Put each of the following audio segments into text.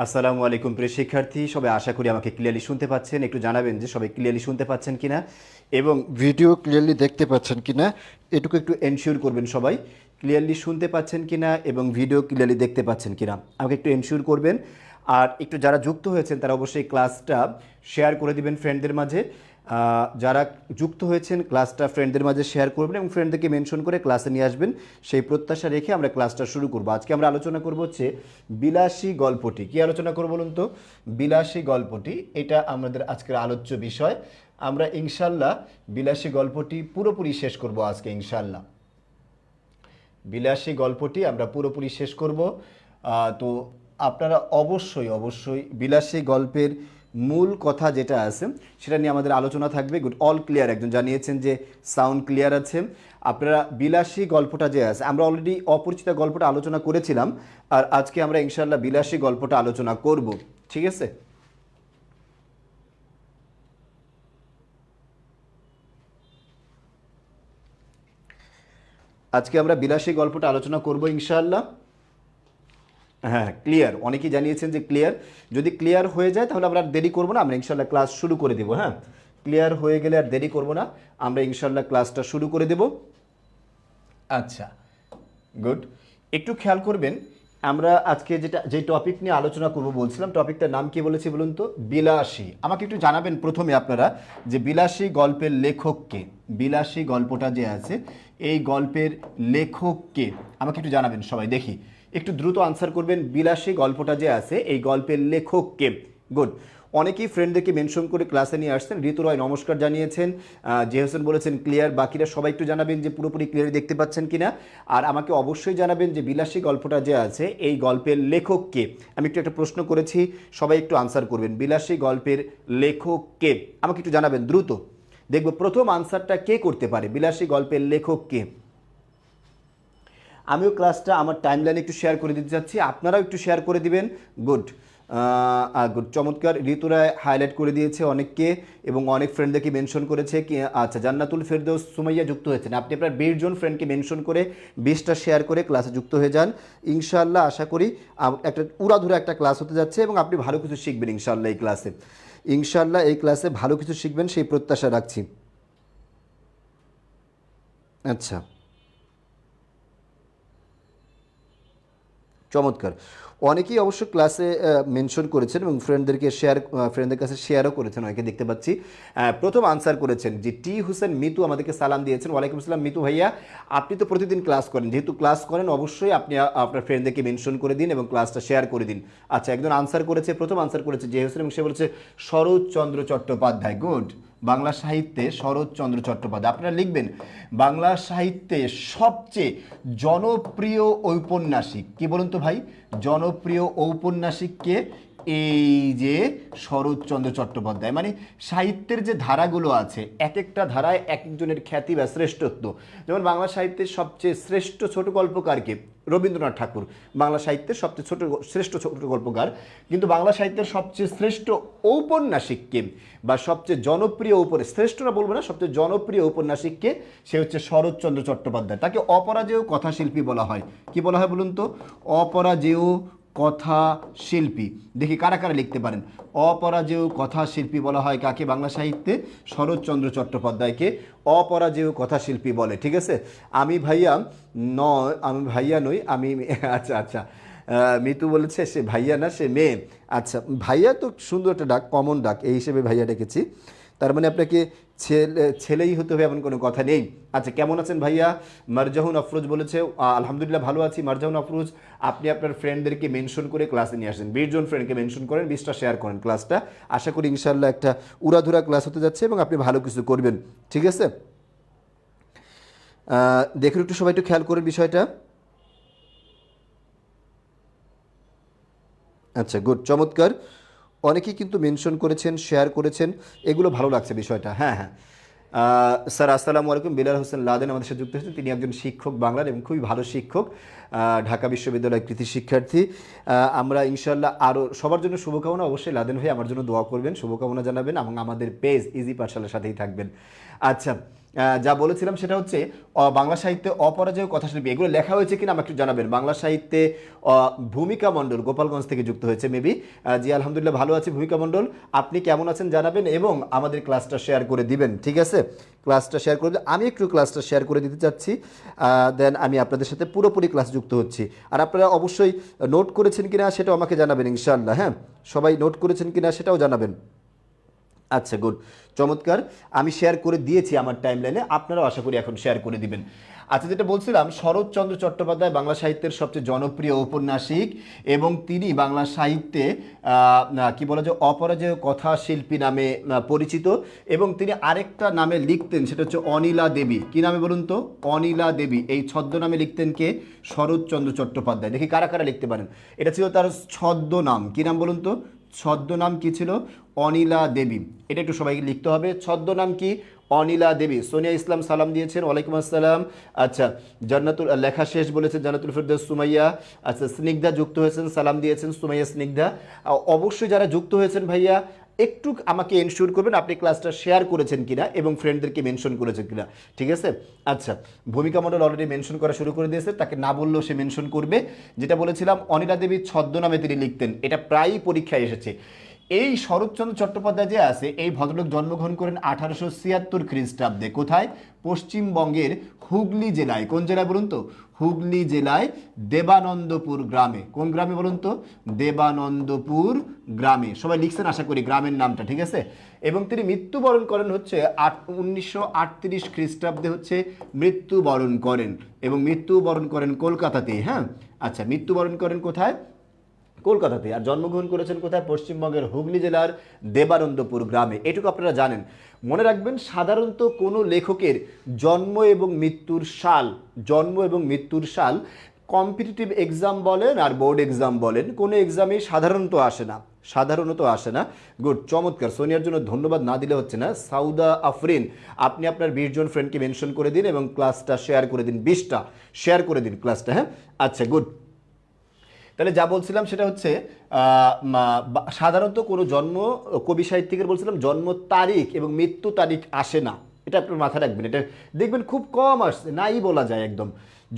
আসসালামু আলাইকুম প্রিয় শিক্ষার্থী, সবাই আশা করি আমাকে ক্লিয়ারলি শুনতে পাচ্ছেন। একটু জানাবেন যে সবাই ক্লিয়ারলি শুনতে পাচ্ছেন কিনা এবং ভিডিও ক্লিয়ারলি দেখতে পাচ্ছেন কিনা। এটুকু একটু এনশিওর করবেন সবাই ক্লিয়ারলি শুনতে পাচ্ছেন কিনা এবং ভিডিও ক্লিয়ারলি দেখতে পাচ্ছেন কিনা, আমাকে একটু এনশিওর করবেন। আর একটু যারা যুক্ত হয়েছেন তারা অবশ্যই ক্লাসটা শেয়ার করে দিবেন ফ্রেন্ডদের মাঝে। যারা যুক্ত হয়েছেন ক্লাসটা ফ্রেন্ডদের মাঝে শেয়ার করবেন এবং ফ্রেন্ডদেরকে মেনশন করে ক্লাসে নিয়ে আসবেন, সেই প্রত্যাশা রেখে আমরা ক্লাসটা শুরু করব। আজকে আমরা আলোচনা করব হচ্ছে বিলাসী গল্পটি। কি আলোচনা করব বলুন তো? বিলাসী গল্পটি, এটা আমাদের আজকের আলোচ্য বিষয়। আমরা ইনশাল্লাহ বিলাসী গল্পটি পুরোপুরি শেষ করব আজকে ইনশাল্লাহ। বিলাসী গল্পটি আমরা পুরোপুরি শেষ করব। তো আপনারা অবশ্যই অবশ্যই বিলাসী গল্পের মূল কথা যেটা আছে সেটা নিয়ে আমাদের আলোচনা থাকবে। গুড, অল ক্লিয়ার, একজন জানিয়েছেন যে সাউন্ড ক্লিয়ার আছে। আপনারা বিলাসী গল্পটা যে আছে, আমরা অলরেডি অপরিচিত গল্পটা আলোচনা করেছিলাম, আর আজকে আমরা ইনশাল্লাহ বিলাসী গল্পটা আলোচনা করব। ঠিক আছে? আজকে আমরা বিলাসী গল্পটা আলোচনা করব ইনশাল্লাহ। হ্যাঁ, ক্লিয়ার, অনেকেই জানিয়েছেন যে ক্লিয়ার। যদি ক্লিয়ার হয়ে যায় তাহলে আমরা আর দেরি করবো না, আমরা ইনশাল্লাহ ক্লাস শুরু করে দেবো। হ্যাঁ, ক্লিয়ার হয়ে গেলে আর দেরি করবো না, আমরা ইনশাল্লাহ ক্লাসটা শুরু করে দেব। আচ্ছা, গুড। একটু খেয়াল করবেন, আমরা আজকে যে টপিক নিয়ে আলোচনা করব বলছিলাম, টপিকটার নাম কি বলেছি বলুন তো? বিলাসী। আমাকে একটু জানাবেন প্রথমে আপনারা যে বিলাসী গল্পের লেখক কে। বিলাসী গল্পটা যে আছে এই গল্পের লেখক কে, আমাকে একটু জানাবেন সবাই, দেখি একটু দ্রুত আনসার করবেন। বিলাসী গল্পটা যে আছে এই গল্পের লেখক কে? গুড। অনেকেই ফ্রেন্ডদেরকে মেনশন করে ক্লাসে নিয়ে আসছেন। ঋতু রয় নমস্কার জানিয়েছেন, জে হোসেন বলেছেন ক্লিয়ার। বাকিরা সবাই একটু জানাবেন যে পুরোপুরি ক্লিয়ার দেখতে পাচ্ছেন কিনা। আর আমাকে অবশ্যই জানাবেন যে বিলাসী গল্পটা যে আছে এই গল্পের লেখক কে। আমি একটু একটা প্রশ্ন করেছি, সবাই একটু আনসার করবেন। বিলাসী গল্পের লেখক কে, আমাকে একটু জানাবেন দ্রুত। দেখব প্রথম আনসারটা কে করতে পারে। বিলাসী গল্পের লেখক কে? আমিও ক্লাসটা আমার টাইমলাইনে একটু শেয়ার করে দিতে চাচ্ছি, আপনারাও একটু শেয়ার করে দিবেন। গুড, গুড, চমৎকার। ঋতুরায় হাইলাইট করে দিয়েছে অনেককে এবং অনেক ফ্রেন্ডদেরকে মেনশন করেছে কি। আচ্ছা, জান্নাতুল ফেরদৌস সুমাইয়া যুক্ত হয়েছেন। আপনি আপনার 20 জন ফ্রেন্ডকে মেনশন করে 20টা শেয়ার করে ক্লাসে যুক্ত হয়ে যান। ইনশাআল্লাহ আশা করি একটা উড়াধুরা একটা ক্লাস হতে যাচ্ছে এবং আপনি ভালো কিছু শিখবেন ইনশাআল্লাহ এই ক্লাসে। ইনশাআল্লাহ এই ক্লাসে ভালো কিছু শিখবেন সেই প্রত্যাশা রাখছি। আচ্ছা, চমৎকার। অনেকেই অবশ্য ক্লাসে মেনশন করেছেন এবং ফ্রেন্ডদের কাছে শেয়ারও করেছেন, অনেকে দেখতে পাচ্ছি। প্রথম আনসার করেছেন যে টি হুসেন মিতু, আমাদেরকে সালাম দিয়েছেন। ওয়ালাইকুম আসসালাম মিতু ভাইয়া, আপনি তো প্রতিদিন ক্লাস করেন, যেহেতু ক্লাস করেন অবশ্যই আপনি আপনার ফ্রেন্ডদেরকে মেনশন করে দিন এবং ক্লাসটা শেয়ার করে দিন। আচ্ছা, একজন আনসার করেছে, প্রথম আনসার করেছে জে হোসেন এবং সে বলেছে শরৎচন্দ্র চট্টোপাধ্যায়। গুড, বাংলা সাহিত্যে শরৎচন্দ্র চট্টোপাধ্যায়। আপনারা লিখবেন বাংলা সাহিত্যে সবচেয়ে জনপ্রিয় ঔপন্যাসিক কি বলুন তো ভাই? জনপ্রিয় ঔপন্যাসিককে? এই যে শরৎচন্দ্র চট্টোপাধ্যায়। মানে সাহিত্যের যে ধারাগুলো আছে এক একটা ধারায় এক একজনের খ্যাতি বা শ্রেষ্ঠত্ব। যেমন বাংলা সাহিত্যের সবচেয়ে শ্রেষ্ঠ ছোট গল্পকারকে? রবীন্দ্রনাথ ঠাকুর বাংলা সাহিত্যের সবচেয়ে শ্রেষ্ঠ ছোট গল্পকার। কিন্তু বাংলা সাহিত্যের সবচেয়ে শ্রেষ্ঠ ঔপন্যাসিককে বা সবচেয়ে জনপ্রিয় শ্রেষ্ঠরা বলবো না, সবচেয়ে জনপ্রিয় ঔপন্যাসিককে? সে হচ্ছে শরৎচন্দ্র চট্টোপাধ্যায়। তাকে অপরাজেয় কথাশিল্পী বলা হয়। কি বলা হয় বলুন তো? অপরাজেয় কথা শিল্পী। দেখি কারা কারা লিখতে পারেন। অপরাজেয় কথা শিল্পী বলা হয় কাকে বাংলা সাহিত্যে? শরৎচন্দ্র চট্টোপাধ্যায়কে অপরাজেয় কথা শিল্পী বলে। ঠিক আছে? আমি ভাইয়া আমি ভাইয়া নই, আমি আচ্ছা আচ্ছা, মিতু বলেছে সে ভাইয়া না, সে মেয়ে। আচ্ছা, ভাইয়া তো সুন্দর একটা ডাক, কমন ডাক, এই হিসেবে ভাইয়া ডেকেছি। তার মানে আপনাকে ছেলেই হতে হবে এমন কোনো কথা নেই। আচ্ছা, কেমন আছেন ভাইয়া? মারজাহুন আফরোজ বলেছে আলহামদুলিল্লাহ ভালো আছি। মারজাহুন আফরোজ, আপনি আপনার ফ্রেন্ডদেরকে মেনশন করে ক্লাসে নিয়ে আসেন। 20 জন ফ্রেন্ডকে মেনশন করেন, 20টা শেয়ার করেন ক্লাসটা। আশা করি ইনশাল্লাহ একটা উড়াধুরা ক্লাস হতে যাচ্ছে এবং আপনি ভালো কিছু করবেন। ঠিক আছে? দেখুন একটু সবাই একটু খেয়াল করেন বিষয়টা। আচ্ছা, গুড, চমৎকার। অনেকেই কিন্তু মেনশন করেছেন, শেয়ার করেছেন, এগুলো ভালো লাগছে বিষয়টা। হ্যাঁ হ্যাঁ, স্যার আসসালামু আলাইকুম। বিলাল হোসেন লাদেন আমাদের সাথে যুক্ত হয়েছেন, তিনি একজন শিক্ষক বাংলার এবং খুবই ভালো শিক্ষক, ঢাকা বিশ্ববিদ্যালয়ের কৃতি শিক্ষার্থী। আমরা ইনশাল্লাহ আরও সবার জন্য শুভকামনা। অবশ্যই লাদেন ভাই আমার জন্য দোয়া করবেন, শুভকামনা জানাবেন এবং আমাদের পেজ ইজি পাঠশালার সাথেই থাকবেন। আচ্ছা, যা বলেছিলাম সেটা হচ্ছে বাংলা সাহিত্যে অপরাজেয় কথাশিল্পী, এগুলো লেখা হয়েছে কিনা আমাকে একটু জানাবেন। বাংলা সাহিত্যে ভূমিকা মণ্ডল গোপালগঞ্জ থেকে যুক্ত হয়েছে মেবি। জি আলহামদুলিল্লাহ ভালো আছি ভূমিকা মণ্ডল, আপনি কেমন আছেন জানাবেন এবং আমাদের ক্লাসটা শেয়ার করে দিবেন, ঠিক আছে? ক্লাসটা শেয়ার করে আমি একটু ক্লাসটা শেয়ার করে দিতে চাচ্ছি, দেন আমি আপনাদের সাথে পুরোপুরি ক্লাস যুক্ত হচ্ছি। আর আপনারা অবশ্যই নোট করেছেন কিনা সেটাও আমাকে জানাবেন ইনশাআল্লাহ। হ্যাঁ, সবাই নোট করেছেন কিনা সেটাও জানাবেন। আচ্ছা গুড, চমৎকার। আমি শেয়ার করে দিয়েছি আমার টাইমলাইনে, আপনারাও আশা করি এখন শেয়ার করে দিবেন। আচ্ছা, যেটা বলছিলাম, শরৎচন্দ্র চট্টোপাধ্যায় বাংলা সাহিত্যের সবচেয়ে জনপ্রিয় ঔপন্যাসিক এবং তিনি বাংলা সাহিত্যে কি বলা যায় অপরাজেয় কথা শিল্পী নামে পরিচিত। এবং তিনি আরেকটা নামে লিখতেন, সেটা হচ্ছে অনিলা দেবী। কি নামে বলুন তো? অনিলা দেবী। এই ছদ্মনামে লিখতেন কে? শরৎচন্দ্র চট্টোপাধ্যায়। দেখি কারা কারা লিখতে পারেন। এটা ছিল তার ছদ্মনাম। কি নাম বলুন তো? ছদ্মনাম কি ছিল? অনিলা দেবী। এটা একটু সবাইকে লিখতে হবে। ছদ্মনাম কি? অনিলা দেবী। সোনিয়া ইসলাম সালাম দিয়েছেন, ওয়ালাইকুম আসসালাম। আচ্ছা, জান্নাতুল লেখা শেষ বলেছেন জান্নাতুল ফেরদৌস সুমাইয়া। আচ্ছা, স্নিগ্ধা যুক্ত হয়েছেন, সালাম দিয়েছেন সুমাইয়া স্নিগ্ধা। অবশ্যই যারা যুক্ত হয়েছেন ভাইয়া একটু আমাকে এনশিওর করবেন আপনি ক্লাসটা শেয়ার করেছেন কিনা এবং ফ্রেন্ডদেরকে মেনশন করেছেন কিনা, ঠিক আছে? আচ্ছা, ভূমিকা মণ্ডল অলরেডি মেনশন করা শুরু করে দিয়েছে, তাকে না বললেও সে মেনশন করবে। যেটা বলেছিলাম অনিলা দেবীর ছদ্মনামে তিনি লিখতেন, এটা প্রায়ই পরীক্ষায় এসেছে। এই শরৎচন্দ্র চট্টোপাধ্যায় যে আছে, এই ভদ্রলোক জন্মগ্রহণ করেন 1876 খ্রিস্টাব্দে। কোথায়? পশ্চিমবঙ্গের হুগলি জেলায়। কোন জেলায় বলুন তো? হুগলি জেলায় দেবানন্দপুর গ্রামে। কোন গ্রামে বলুন তো? দেবানন্দপুর গ্রামে। সবাই লিখছেন আশা করি গ্রামের নামটা, ঠিক আছে? এবং তিনি মৃত্যুবরণ করেন হচ্ছে 1938 খ্রিস্টাব্দে হচ্ছে মৃত্যুবরণ করেন, এবং মৃত্যুবরণ করেন কলকাতাতেই। হ্যাঁ, আচ্ছা, মৃত্যুবরণ করেন কোথায়? কলকাতাতে। আর জন্মগ্রহণ করেছেন কোথায়? পশ্চিমবঙ্গের হুগলি জেলার দেবানন্দপুর গ্রামে। এটুকু আপনারা জানেন। মনে রাখবেন, সাধারণত কোনো লেখকের জন্ম এবং মৃত্যুর সাল, জন্ম এবং মৃত্যুর সাল কম্পিটিটিভ এক্সাম বলেন আর বোর্ড এক্সাম বলেন, কোনো এক্সামেই সাধারণত আসে না, সাধারণত আসে না। গুড, চমৎকার। সোনিয়ার জন্য ধন্যবাদ না দিলে হচ্ছে না। সাউদা আফরিন, আপনি আপনার 20 জন ফ্রেন্ডকে মেনশন করে দিন এবং ক্লাসটা শেয়ার করে দিন, 20টা শেয়ার করে দিন ক্লাসটা। হ্যাঁ, আচ্ছা গুড। তাহলে যা বলছিলাম সেটা হচ্ছে সাধারণত কোনো জন্ম, কবি সাহিত্যিকের বলছিলাম জন্ম তারিখ এবং মৃত্যু তারিখ আসে না, এটা আপনার মাথায় রাখবেন। এটা দেখবেন খুব কম আসছে, নাই বলা যায় একদম,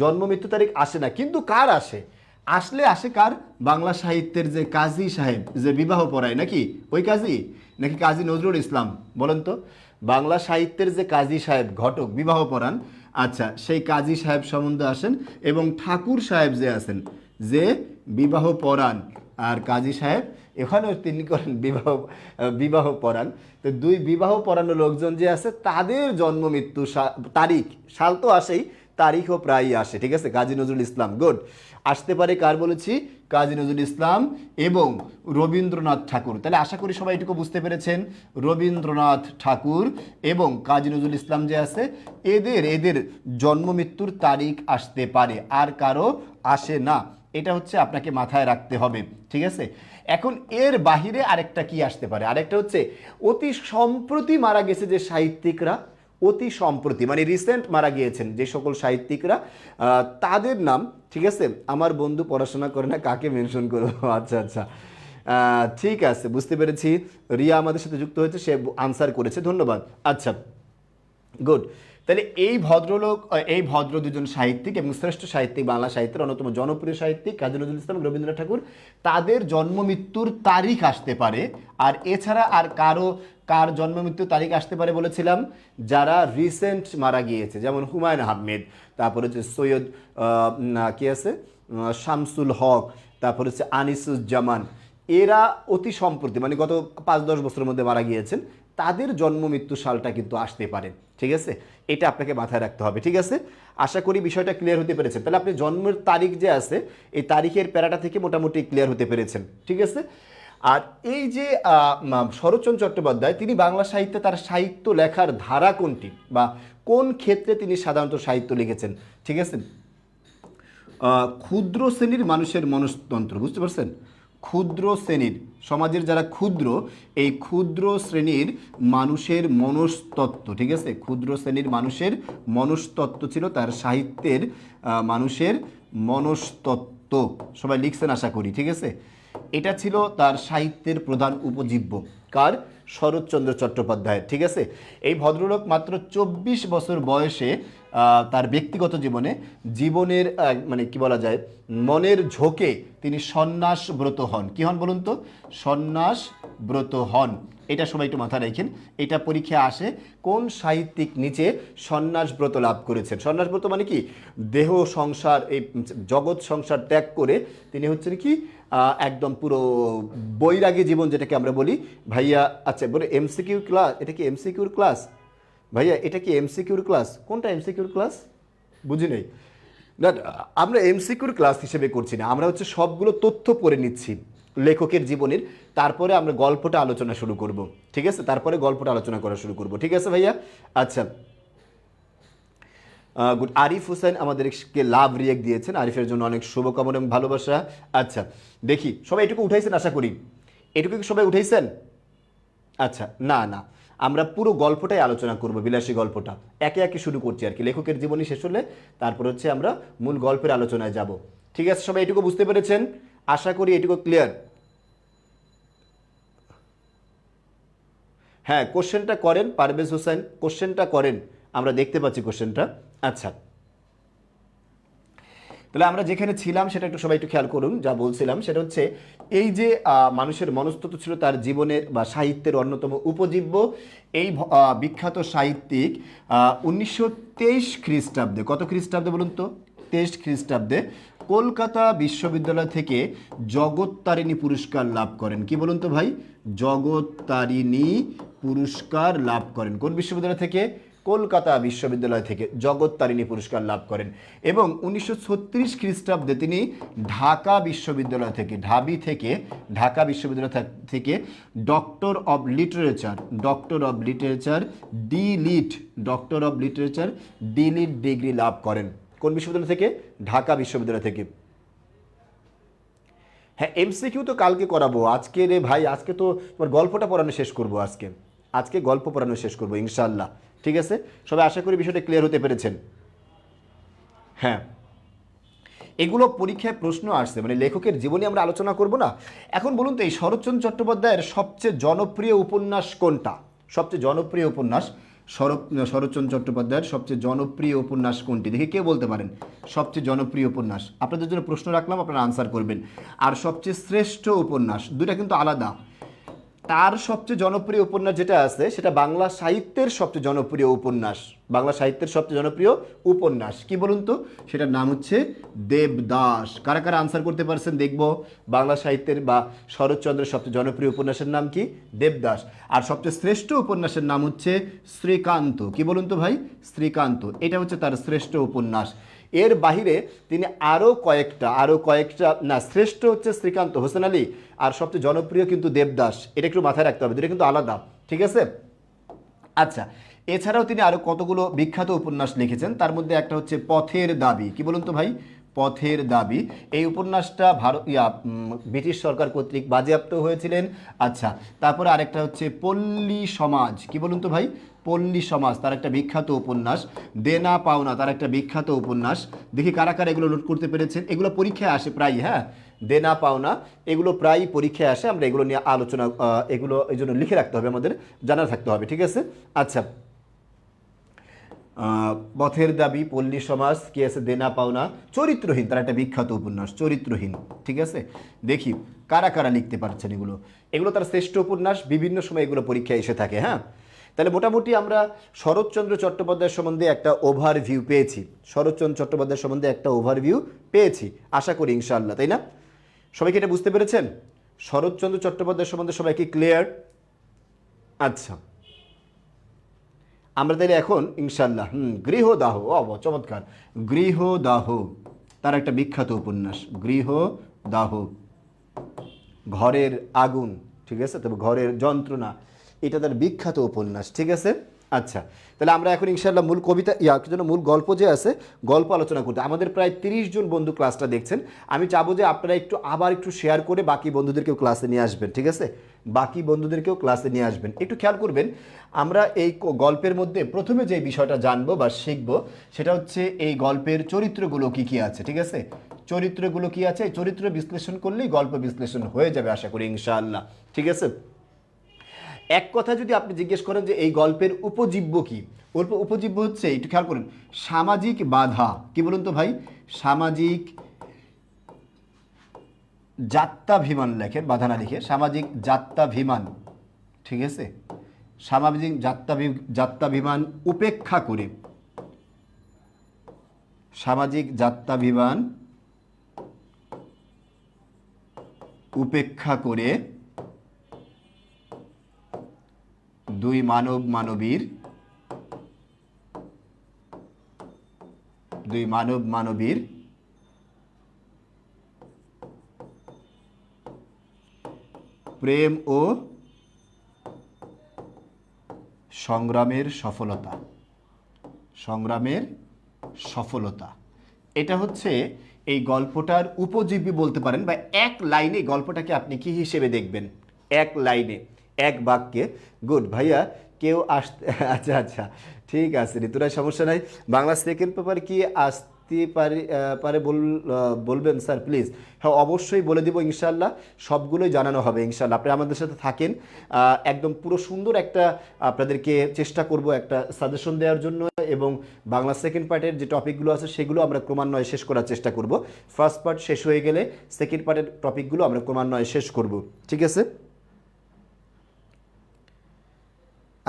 জন্ম মৃত্যু তারিখ আসে না। কিন্তু কার আসে? আসলে আসে কার? বাংলা সাহিত্যের যে কাজী সাহেব যে বিবাহ পড়ায়, নাকি ওই কাজী, নাকি কাজী নজরুল ইসলাম? বলেন তো। বাংলা সাহিত্যের যে কাজী সাহেব ঘটক বিবাহ পড়ান, আচ্ছা, সেই কাজী সাহেব সম্বন্ধে আসেন। এবং ঠাকুর সাহেব যে আছেন, যে বিবাহ পড়ান, আর কাজী সাহেব এখানেও তিনি করেন বিবাহ পড়ান। তো দুই বিবাহ পড়ানো লোকজন যে আছে তাদের জন্ম মৃত্যু তারিখ, সাল তো আসেই, তারিখও প্রায়ই আসে, ঠিক আছে? কাজী নজরুল ইসলাম। গুড। আসতে পারে কার বলেছি? কাজী নজরুল ইসলাম এবং রবীন্দ্রনাথ ঠাকুর। তাহলে আশা করি সবাই এটুকু বুঝতে পেরেছেন। রবীন্দ্রনাথ ঠাকুর এবং কাজী নজরুল ইসলাম যে আছে, এদের জন্ম মৃত্যুর তারিখ আসতে পারে, আর কারো আসে না। এটা হচ্ছে আপনাকে মাথায় রাখতে হবে, ঠিক আছে? এখন এর বাহিরে আরেকটা কি আসতে পারে? আরেকটা হচ্ছে অতি সম্প্রতি মারা গেছে যে সাহিত্যিকরা, অতি সম্প্রতি মানে রিসেন্ট মারা গিয়েছেন যে সকল সাহিত্যিকরা, তাদের নাম, ঠিক আছে? আমার বন্ধু পড়াশোনা করে না, কাকে মেনশন করবো? আচ্ছা আচ্ছা, ঠিক আছে, বুঝতে পেরেছি। রিয়া আমাদের সাথে যুক্ত হয়েছে, সে আনসার করেছে, ধন্যবাদ। আচ্ছা গুড। তাহলে এই ভদ্রলোক, এই ভদ্র দুজন সাহিত্যিক এবং শ্রেষ্ঠ সাহিত্যিক, বাংলা সাহিত্যের অন্যতম জনপ্রিয় সাহিত্যিক কাজী নজরুল ইসলাম, রবীন্দ্রনাথ ঠাকুর, তাদের জন্ম মৃত্যুর তারিখ আসতে পারে। আর এছাড়া আর কার জন্ম মৃত্যুর তারিখ আসতে পারে বলেছিলাম? যারা রিসেন্ট মারা গিয়েছে, যেমন হুমায়ুন আহমেদ, তারপর হচ্ছে সৈয়দ কি আছে শামসুল হক, তারপর হচ্ছে আনিসুজ্জামান, এরা অতি সম্প্রতি মানে গত 5-10 বছরের মধ্যে মারা গিয়েছেন, তাদের জন্ম মৃত্যু সালটা কিন্তু আসতে পারে, ঠিক আছে? এটা আপনাকে মাথায় রাখতে হবে, ঠিক আছে? আশা করি বিষয়টা ক্লিয়ার হতে পেরেছেন। তাহলে আপনি জন্মের তারিখ যে আছে, এই তারিখের প্যারাটা থেকে মোটামুটি ক্লিয়ার হতে পেরেছেন, ঠিক আছে? আর এই যে শরৎচন্দ্র চট্টোপাধ্যায়, তিনি বাংলা সাহিত্যে তার সাহিত্য লেখার ধারা কোনটি বা কোন ক্ষেত্রে তিনি সাধারণত সাহিত্য লিখেছেন, ঠিক আছে? ক্ষুদ্র শ্রেণীর মানুষের মনস্তন্ত্র, বুঝতে পারছেন? ক্ষুদ্র শ্রেণীর, সমাজের যারা ক্ষুদ্র, এই ক্ষুদ্র শ্রেণীর মানুষের মনস্তত্ত্ব, ঠিক আছে? ক্ষুদ্র শ্রেণীর মানুষের মনস্তত্ত্ব ছিল তার সাহিত্যের, মানুষের মনস্তত্ত্ব। সবাই লিখছেন আশা করি, ঠিক আছে? এটা ছিল তার সাহিত্যের প্রধান উপজীব্য। কার? শরৎচন্দ্র চট্টোপাধ্যায়ের। ঠিক আছে, এই ভদ্রলোক মাত্র 24 বছর বয়সে তার ব্যক্তিগত জীবনের মানে কি বলা যায়, মনের ঝোঁকে তিনি সন্ন্যাস ব্রত হন। কি হন বলুন তো? সন্ন্যাস ব্রত হন। এটা সবাই একটু মাথায় রাখেন। এটা পরীক্ষায় আসে, কোন সাহিত্যিক নিচে সন্ন্যাস ব্রত লাভ করেছেন। সন্ন্যাস ব্রত মানে কি, দেহ সংসার, এই জগৎ সংসার ত্যাগ করে তিনি হচ্ছেন কি একদম পুরো বৈরাগী জীবন যেটাকে আমরা বলি ভাইয়া। আচ্ছা বলে এমসিকিউ ক্লাস, এটা কি এমসিকিউর ক্লাস ভাইয়া? এটা কি এমসিকিউর ক্লাস? কোনটা এমসিকিউর ক্লাস বুঝি নেই না। আমরা এমসিকিউর ক্লাস হিসেবে করছি না, আমরা হচ্ছে সবগুলো তথ্য পড়ে নিচ্ছি লেখকের জীবনের, তারপরে আমরা গল্পটা আলোচনা শুরু করব। ঠিক আছে, তারপরে গল্পটা আলোচনা করা শুরু করব। ঠিক আছে ভাইয়া? আচ্ছা গুড। আরিফ হোসেন আমাদেরকে লাভ রিয়েক্ট দিয়েছেন, আরিফের জন্য অনেক শুভকামনা এবং ভালোবাসা। আচ্ছা দেখি সবাই এটুকু উঠাইছেন, আশা করি এটুকু কি সবাই উঠাইছেন? আচ্ছা না না, আমরা পুরো গল্পটাই আলোচনা করব, বিলাসী গল্পটা একে একে শুরু করছি আর কি। লেখকের জীবনী শেষ হলে তারপর হচ্ছে আমরা মূল গল্পের আলোচনায় যাব। ঠিক আছে, সবাই এটুকু বুঝতে পেরেছেন? আশা করি এটুকু ক্লিয়ার। হ্যাঁ কোশ্চেনটা করেন পারভেজ হোসেন, কোশ্চেনটা করেন, আমরা দেখতে পাচ্ছি কোশ্চেনটা। আচ্ছা তাহলে আমরা যেখানে ছিলাম সেটা একটু সবাই একটু খেয়াল করুন। যা বলছিলাম সেটা হচ্ছে এই যে মানুষের মনস্তত্ত্ব ছিল তার জীবনের বা সাহিত্যের অন্যতম উপজীব্য, এই বিখ্যাত সাহিত্যিক 1923 খ্রিস্টাব্দে, কত খ্রিস্টাব্দে বলুন তো? 23 খ্রিস্টাব্দে কলকাতা বিশ্ববিদ্যালয় থেকে জগত্তারিণী পুরস্কার লাভ করেন। কি বলুন তো ভাই? জগত্তারিণী পুরস্কার লাভ করেন। কোন বিশ্ববিদ্যালয় থেকে? কলকাতা বিশ্ববিদ্যালয় থেকে জগত্তারিণী পুরস্কার লাভ করেন। এবং 1936 খ্রিস্টাব্দে তিনি ঢাকা বিশ্ববিদ্যালয় থেকে, ঢাবি থেকে, ঢাকা বিশ্ববিদ্যালয় থেকে doctor of literature, doctor of literature DLitt, doctor of literature DLitt degree লাভ করেন। কোন বিশ্ববিদ্যালয় থেকে? ঢাকা বিশ্ববিদ্যালয় থেকে। হ্যাঁ এমসিকিউ তো কালকে করাবো, আজকে রে ভাই আজকে তো তোমার গল্পটা পড়ানো শেষ করব। আজকে গল্প পড়ানো শেষ করব ইনশাআল্লাহ। ঠিক আছে, সবাই আশা করি বিষয়টা ক্লিয়ার হতে পেরেছেন। হ্যাঁ এগুলো পরীক্ষায় প্রশ্ন আসছে, মানে লেখকের জীবনী আমরা আলোচনা করব না। এখন বলুন তো এই শরৎচন্দ্র চট্টোপাধ্যায়ের সবচেয়ে জনপ্রিয় উপন্যাস কোনটা? সবচেয়ে জনপ্রিয় উপন্যাস শরৎচন্দ্র চট্টোপাধ্যায়ের সবচেয়ে জনপ্রিয় উপন্যাস কোনটি? দেখি কে বলতে পারেন সবচেয়ে জনপ্রিয় উপন্যাস। আপনাদের জন্য প্রশ্ন রাখলাম, আপনারা আনসার করবেন। আর সবচেয়ে শ্রেষ্ঠ উপন্যাস, দুটা কিন্তু আলাদা। তার সবচেয়ে জনপ্রিয় উপন্যাস যেটা আছে সেটা বাংলা সাহিত্যের সবচেয়ে জনপ্রিয় উপন্যাস, বাংলা সাহিত্যের সবচেয়ে জনপ্রিয় উপন্যাস কি বলুন তো? সেটার নাম হচ্ছে দেবদাস। কারা কারা আনসার করতে পারছেন দেখব। বাংলা সাহিত্যের বা শরৎচন্দ্রের সবচেয়ে জনপ্রিয় উপন্যাসের নাম কি? দেবদাস। আর সবচেয়ে শ্রেষ্ঠ উপন্যাসের নাম হচ্ছে শ্রীকান্ত। কি বলুন তো ভাই? শ্রীকান্ত, এটা হচ্ছে তার শ্রেষ্ঠ উপন্যাস। এর বাহিরে তিনি আরও কয়েকটা না, শ্রেষ্ঠ হচ্ছে শ্রীকান্ত হোসেন আলী, আর সবচেয়ে জনপ্রিয় কিন্তু দেবদাস। এটা একটু মাথায় রাখতে হবে, দুটো কিন্তু আলাদা। ঠিক আছে? আচ্ছা এছাড়াও তিনি আরও কতগুলো বিখ্যাত উপন্যাস লিখেছেন, তার মধ্যে একটা হচ্ছে পথের দাবি। কি বলুন তো ভাই? পথের দাবি। এই উপন্যাসটা ব্রিটিশ সরকার কর্তৃক বাজেয়াপ্ত হয়েছিলেন। আচ্ছা তারপরে আরেকটা হচ্ছে পল্লী সমাজ। কি বলুন তো ভাই? পল্লী সমাজ তার একটা বিখ্যাত উপন্যাস। দেনা পাওনা তার একটা বিখ্যাত উপন্যাস। দেখি কারা কারা এগুলো নোট করতে পেরেছেন। এগুলো পরীক্ষায় আসে প্রায়, হ্যাঁ দেনা পাওনা এগুলো প্রায় পরীক্ষায় আসে, আমরা এগুলো নিয়ে আলোচনা, এগুলো এই জন্য লিখে রাখতে হবে, আমাদের জানা থাকতে হবে। ঠিক আছে? আচ্ছা পথের দাবি, পল্লী সমাজ, কি আছে দেনা পাওনা, চরিত্রহীন তার একটা বিখ্যাত উপন্যাস চরিত্রহীন। ঠিক আছে, দেখি কারা কারা লিখতে পারছেন এগুলো। এগুলো তার শ্রেষ্ঠ উপন্যাস, বিভিন্ন সময় এগুলো পরীক্ষায় এসে থাকে। হ্যাঁ তাহলে মোটামুটি আমরা শরৎচন্দ্র চট্টোপাধ্যায় সম্বন্ধে একটা ওভারভিউ পেয়েছি, শরৎচন্দ্র চট্টোপাধ্যায় সম্বন্ধে একটা ওভারভিউ পেয়েছি আশা করি ইনশাআল্লাহ, তাই না? সবাই কি এটা বুঝতে পেরেছেন? শরৎচন্দ্র চট্টোপাধ্যায় সম্বন্ধে সবাই কি ক্লিয়ার? আচ্ছা আমরা তাহলে এখন ইনশাল্লাহ গৃহদাহ, চমৎকার, গৃহদাহ তার একটা বিখ্যাত উপন্যাস। গৃহদাহ, ঘরের আগুন, ঠিক আছে, তবে ঘরের যন্ত্রণা, এটা তার বিখ্যাত উপন্যাস। ঠিক আছে? আচ্ছা তাহলে আমরা এখন ইনশাল্লাহ মূল কবিতা জন্য মূল গল্প যে আছে গল্প আলোচনা করতে। আমাদের প্রায় 30 জন বন্ধু ক্লাসটা দেখছেন, আমি চাবো যে আপনারা আবার একটু শেয়ার করে বাকি বন্ধুদেরকেও ক্লাসে নিয়ে আসবেন। ঠিক আছে? বাকি বন্ধুদেরকেও ক্লাসে নিয়ে আসবেন। একটু খেয়াল করবেন, আমরা এই গল্পের মধ্যে প্রথমে যে বিষয়টা জানবো বা শিখবো সেটা হচ্ছে এই গল্পের চরিত্রগুলো কি কি আছে। ঠিক আছে? চরিত্রগুলো কি আছে, চরিত্র বিশ্লেষণ করলেই গল্প বিশ্লেষণ হয়ে যাবে আশা করি ইনশাআল্লাহ। ঠিক আছে? এক কথা যদি আপনি জিজ্ঞেস করেন যে এই গল্পের উপজীব্য কি, উপজীব্য হচ্ছে, একটু খেয়াল করুন, সামাজিক বাধা। কি বলুন তো ভাই? সামাজিক যাত্রাভিমান লেখেন, বাধা না লিখে সামাজিক যাত্রাভিমান। ঠিক আছে, সামাজিক যাত্রাভিমান উপেক্ষা করে, সামাজিক যাত্রাভিমান উপেক্ষা করে দুই মানবীর প্রেম ও সংগ্রামের সফলতা। এটা হচ্ছে এই গল্পটার উপজীব্য বলতে পারেন, বা এক লাইনে গল্পটাকে আপনি কি হিসেবে দেখবেন, এক লাইনে, এক বাক্যে। গুড ভাইয়া, কেউ আসতে আচ্ছা আচ্ছা, ঠিক আছে ঋতুরাজ, সমস্যা নাই। বাংলা সেকেন্ড পেপার কি আসতে পারে বলবেন স্যার প্লিজ? হ্যাঁ, অবশ্যই বলে দিব ইনশাল্লাহ, সবগুলোই জানানো হবে ইনশাল্লাহ। আপনি আমাদের সাথে থাকেন, একদম পুরো সুন্দর একটা আপনাদেরকে চেষ্টা করব একটা সাজেশন দেওয়ার জন্য, এবং বাংলা সেকেন্ড পার্টের যে টপিকগুলো আছে সেগুলো আমরা ক্রমান্বয়ে শেষ করার চেষ্টা করব। ফার্স্ট পার্ট শেষ হয়ে গেলে সেকেন্ড পার্টের টপিকগুলো আমরা ক্রমান্বয়ে শেষ করব, ঠিক আছে?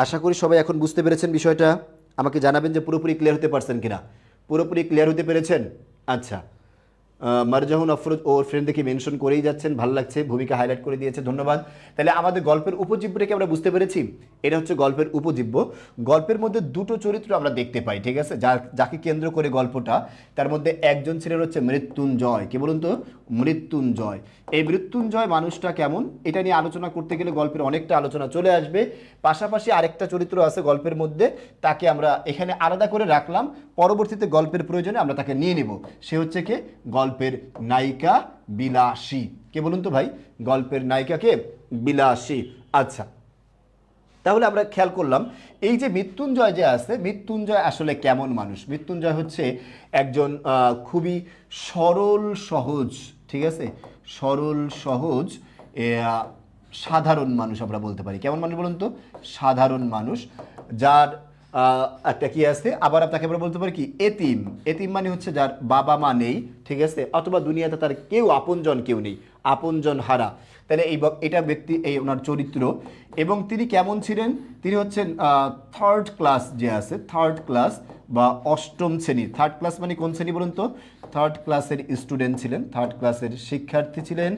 আশা করি সবাই এখন বুঝতে পেরেছেন বিষয়টা। আমাকে জানাবেন যে পুরোপুরি ক্লিয়ার হতে পারছেন কিনা। পুরোপুরি ক্লিয়ার হতে পেরেছেন? আচ্ছা, মারজাহুন আফরোজ ওর ফ্রেন্ডদেরকে মেনশন করেই যাচ্ছেন, ভালো লাগছে, ভূমিকা হাইলাইট করে দিয়েছে, ধন্যবাদ। তাহলে আমাদের গল্পের উপজীব্যটাকে আমরা বুঝতে পেরেছি। এটা হচ্ছে গল্পের উপজীব্য। গল্পের মধ্যে দুটো চরিত্র আমরা দেখতে পাই, ঠিক আছে, যাকে কেন্দ্র করে গল্পটা। তার মধ্যে একজন ছিলেন হচ্ছে মৃত্যুঞ্জয়। কি বলুন তো? মৃত্যুঞ্জয়। এই মৃত্যুঞ্জয় মানুষটা কেমন, এটা নিয়ে আলোচনা করতে গেলে গল্পের অনেকটা আলোচনা চলে আসবে। পাশাপাশি আরেকটা চরিত্র আছে গল্পের মধ্যে, তাকে আমরা এখানে আলাদা করে রাখলাম, পরবর্তীতে গল্পের প্রয়োজনে আমরা তাকে নিয়ে নেব। সে হচ্ছে কে? গল্পের নায়িকা বিলাসী। কে বলুন তো ভাই? গল্পের নায়িকাকে বিলাসী। আচ্ছা, তাহলে আমরা খেয়াল করলাম এই যে মৃত্যুঞ্জয় যে আছে, মৃত্যুঞ্জয় আসলে কেমন মানুষ? মৃত্যুঞ্জয় হচ্ছে একজন খুবই সরল সহজ, ঠিক আছে, সরল সহজ সাধারণ মানুষ আমরা বলতে পারি। কেমন মানুষ বলুন তো? সাধারণ মানুষ, যার একটা কি আছে, আবার আপনাকে আমরা বলতে পারি কি এতিম। এতিম মানে হচ্ছে যার বাবা মা নেই, ঠিক আছে, অথবা দুনিয়াতে তার কেউ আপনজন কেউ নেই, আপনজন হারা। তাহলে এটা ব্যক্তি, এই ওনার চরিত্র। এবং তিনি কেমন ছিলেন? তিনি হচ্ছেন থার্ড ক্লাস যে আছে, থার্ড ক্লাস বা অষ্টম শ্রেণী। থার্ড ক্লাস মানে কোন শ্রেণী বলুন তো? থার্ড ক্লাসের স্টুডেন্ট ছিলেন, থার্ড ক্লাসের শিক্ষার্থী ছিলেন।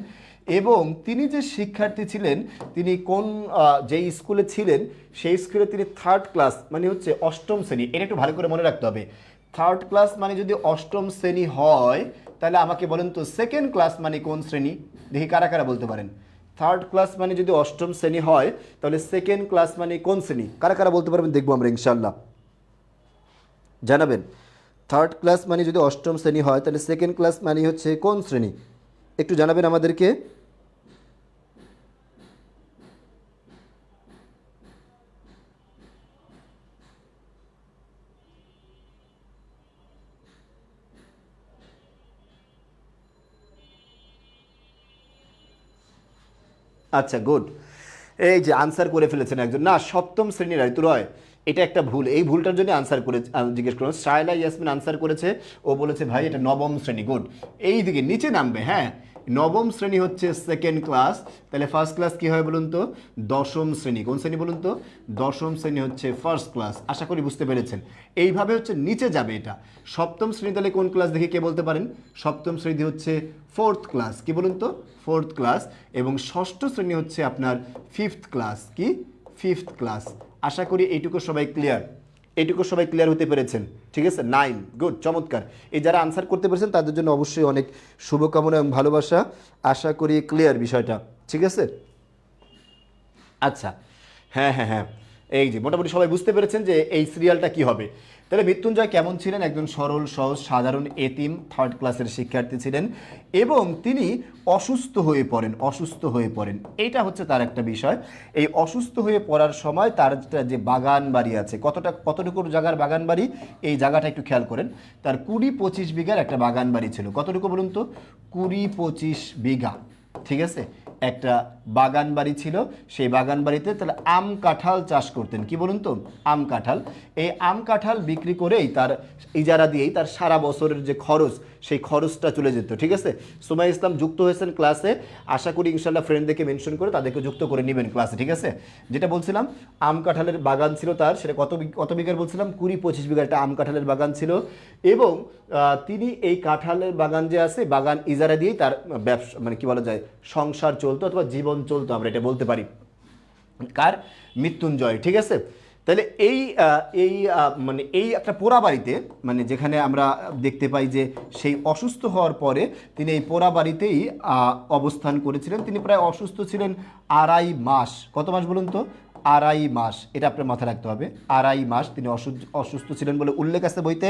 এবং তিনি যে শিক্ষার্থী ছিলেন, তিনি কোন যেই স্কুলে ছিলেন সেই স্কুলে তিনি থার্ড ক্লাস মানে হচ্ছে অষ্টম শ্রেণী। এটা একটু ভালো করে মনে রাখতে হবে। থার্ড ক্লাস মানে যদি অষ্টম শ্রেণী হয়, তাহলে আমাকে বলেন তো সেকেন্ড ক্লাস মানে কোন শ্রেণী? দেখি কারা কারা বলতে পারেন। থার্ড ক্লাস মানে যদি অষ্টম শ্রেণী হয়, তাহলে সেকেন্ড ক্লাস মানে কোন শ্রেণী? কারা কারা বলতে পারবেন দেখবো আমরা ইনশাল্লাহ, জানাবেন। থার্ড ক্লাস মানে যদি অষ্টম শ্রেণী হয়, তাহলে সেকেন্ড ক্লাস মানে হচ্ছে কোন শ্রেণী? একটু জানাবেন আমাদেরকে। আচ্ছা, গুড। এই যে আনসার করে ফেলেছেন একজন, না সপ্তম শ্রেণীর ঋতু রয়, এটা একটা ভুল। এই ভুলটার জন্য আনসার করে জিজ্ঞেস করুন। শায়লা ইয়াসমিন আনসার করেছে, ও বলেছে ভাই এটা নবম শ্রেণী। গুড, এই দিকে নিচে নামবে। হ্যাঁ, নবম শ্রেণী হচ্ছে সেকেন্ড ক্লাস, তাহলে ফার্স্ট ক্লাস কি হয় বলুন তো? দশম শ্রেণী। কোন শ্রেণী বলুন তো? দশম শ্রেণী হচ্ছে ফার্স্ট ক্লাস। আশা করি বুঝতে পেরেছেন। এইভাবে হচ্ছে নিচে যাবে এটা। সপ্তম শ্রেণী তাহলে কোন ক্লাস দেখে কে বলতে পারেন? সপ্তম শ্রেণী হচ্ছে ফোর্থ ক্লাস। কি বলুন তো? Fourth class. এবং ষষ্ঠ শ্রেণী হচ্ছে আপনার ফিফথ ক্লাস। কি? Fifth class. আশা করি এইটুকু সবাই ক্লিয়ার, এইটুকু সবাই ক্লিয়ার হতে পেরেছেন, ঠিক আছে? 9, গুড, চমৎকার। এই যারা আনসার করতে পেরেছেন তাদের জন্য অবশ্যই অনেক শুভকামনা এবং ভালোবাসা। আশা করি ক্লিয়ার বিষয়টা, ঠিক আছে? আচ্ছা, হ্যাঁ হ্যাঁ হ্যাঁ, এই যে মোটামুটি সবাই বুঝতে পেরেছেন যে এই সিরিয়ালটা কি হবে। তাহলে মৃত্যুঞ্জয় কেমন ছিলেন? একজন সরল সহজ সাধারণ এতিম, থার্ড ক্লাসের শিক্ষার্থী ছিলেন, এবং তিনি অসুস্থ হয়ে পড়েন। অসুস্থ হয়ে পড়েন, এইটা হচ্ছে তার একটা বিষয়। এই অসুস্থ হয়ে পড়ার সময় তার যে বাগান বাড়ি আছে, কতটুকু জায়গার বাগান বাড়ি, এই জায়গাটা একটু খেয়াল করেন। তার 20-25 বিঘার একটা বাগান বাড়ি ছিল। কতটুকু বলুন তো? 20-25 বিঘা, ঠিক আছে? একটা বাগান বাড়ি ছিল, সেই বাগান বাড়িতে তাহলে আম কাঁঠাল চাষ করতেন। কি বলুন তো? আম কাঁঠাল। এই আম কাঁঠাল বিক্রি করেই তার ইজারা দিয়েই তার সারা বছরের যে খরচ, সেই খরচটা চলে যেত। ঠিক আছে, সুমাইয়া ইসলাম যুক্ত হয়েছেন ক্লাসে, আশা করি ইনশাল্লাহ ফ্রেন্ডদেরকে মেনশন করে তাদেরকে যুক্ত করে নেবেন ক্লাসে। ঠিক আছে, যেটা বলছিলাম আম কাঁঠালের বাগান ছিল তার, সেটা কত বিঘার বলছিলাম? 20-25 বিঘার একটা আম কাঁঠালের বাগান ছিল। এবং তিনি এই কাঁঠালের বাগান যে আছে, বাগান ইজারা দিয়েই তার ব্যবসা, মানে কি বলা যায়, সংসার চলতো অথবা জীবন চলতো, আমরা এটা বলতে পারি। কার? মৃত্যুঞ্জয়। ঠিক আছে, তাহলে মানে এই একটা পোড়া বাড়িতে, মানে যেখানে আমরা দেখতে পাই যে সেই অসুস্থ হওয়ার পরে তিনি এই পোড়া বাড়িতেই অবস্থান করেছিলেন। তিনি প্রায় অসুস্থ ছিলেন 2.5 মাস। কত মাস বলুন তো? 2.5 মাস। এটা আপনার মাথায় রাখতে হবে, 2.5 মাস তিনি অসুস্থ ছিলেন বলে উল্লেখ আছে বইতে।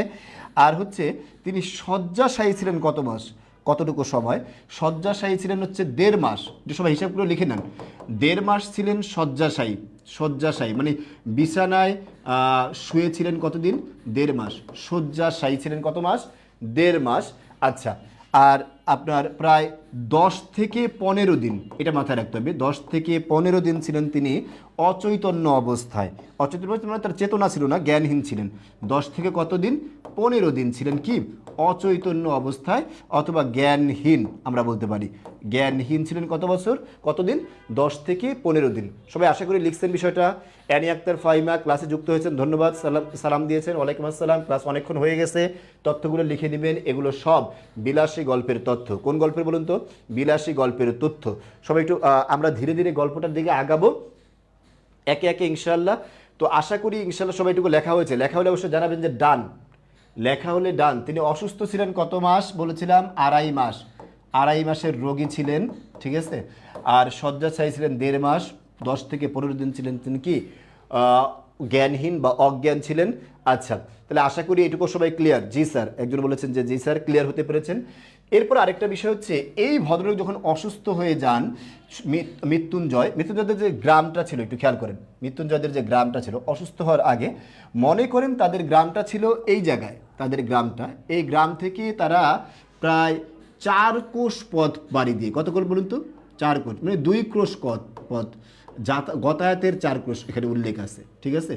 আর হচ্ছে তিনি শয্যাশায়ী ছিলেন কত মাস, কতটুকু সময়? শয্যাশায়ী ছিলেন হচ্ছে 1.5 মাস। একটু সবাই হিসাব করে লিখে নেন, 1.5 মাস ছিলেন শয্যাশায়ী। শয্যাশায়ী মানে বিছানায় শুয়েছিলেন কতদিন? 1.5 মাস। শয্যাশায়ী ছিলেন কত মাস? 1.5 মাস। আচ্ছা, আর আপনার প্রায় 10 থেকে 15 দিন, এটা মাথায় রাখতে হবে, 10 থেকে 15 দিন ছিলেন তিনি অচৈতন্য অবস্থায়। অচৈতন্য মানে তার চেতনা ছিল না, জ্ঞানহীন ছিলেন। 10 থেকে কত দিন? 15 দিন ছিলেন কি? অচৈতন্য অবস্থায় অথবা জ্ঞানহীন আমরা বলতে পারি। জ্ঞানহীন ছিলেন কত বছর, কতদিন? 10 থেকে 15 দিন। সবাই আশা করি লিখছেন বিষয়টা। অ্যানি আক্তার ফাহিমা ক্লাসে যুক্ত হয়েছেন, ধন্যবাদ। সালাম দিয়েছেন, ওয়ালাইকুম আসসালাম। ক্লাস অনেকক্ষণ হয়ে গেছে, তথ্যগুলো লিখে নেবেন। এগুলো সব বিলাসী গল্পের তথ্য। কোন গল্পের বলুন তো? বিলাসী গল্পের তথ্য। সবাই একটু আমরা ধীরে ধীরে গল্পটার দিকে আগাবো একে একে ইনশাল্লাহ। তো আশা করি ইনশাল্লাহ সবাই একটু লেখা হয়েছে। লেখা হলে অবশ্যই জানাবেন যে ডান, লেখা হলে ডান। তিনি অসুস্থ ছিলেন কত মাস বলেছিলাম? 2.5 মাস। 2.5 মাসের রোগী ছিলেন। ঠিক আছে, আর শয্যাশায়ী ছিলেন 1.5 মাস। 10 থেকে 15 দিন ছিলেন তিনি কি? জ্ঞানহীন বা অজ্ঞান ছিলেন। আচ্ছা, তাহলে আশা করি এটুকু সবাই ক্লিয়ার। জি স্যার, একজন বলেছেন যে জি স্যার, ক্লিয়ার হতে পেরেছেন। এরপর আরেকটা বিষয় হচ্ছে, এই ভদ্রলোক যখন অসুস্থ হয়ে যান, মৃত্যুঞ্জয়দের যে গ্রামটা ছিল, একটু খেয়াল করেন, মৃত্যুঞ্জয়দের যে গ্রামটা ছিল অসুস্থ হওয়ার আগে, মনে করেন তাদের গ্রামটা ছিল এই জায়গায়, তাদের গ্রামটা, এই গ্রাম থেকে তারা প্রায় 4 কোষ পথ বাড়ি দিয়ে, কত করে বলুন তো? 4 কোষ, মানে 2 ক্রোশ পথ, গতায়াতের 4 ক্রোশ এখানে উল্লেখ আছে। ঠিক আছে,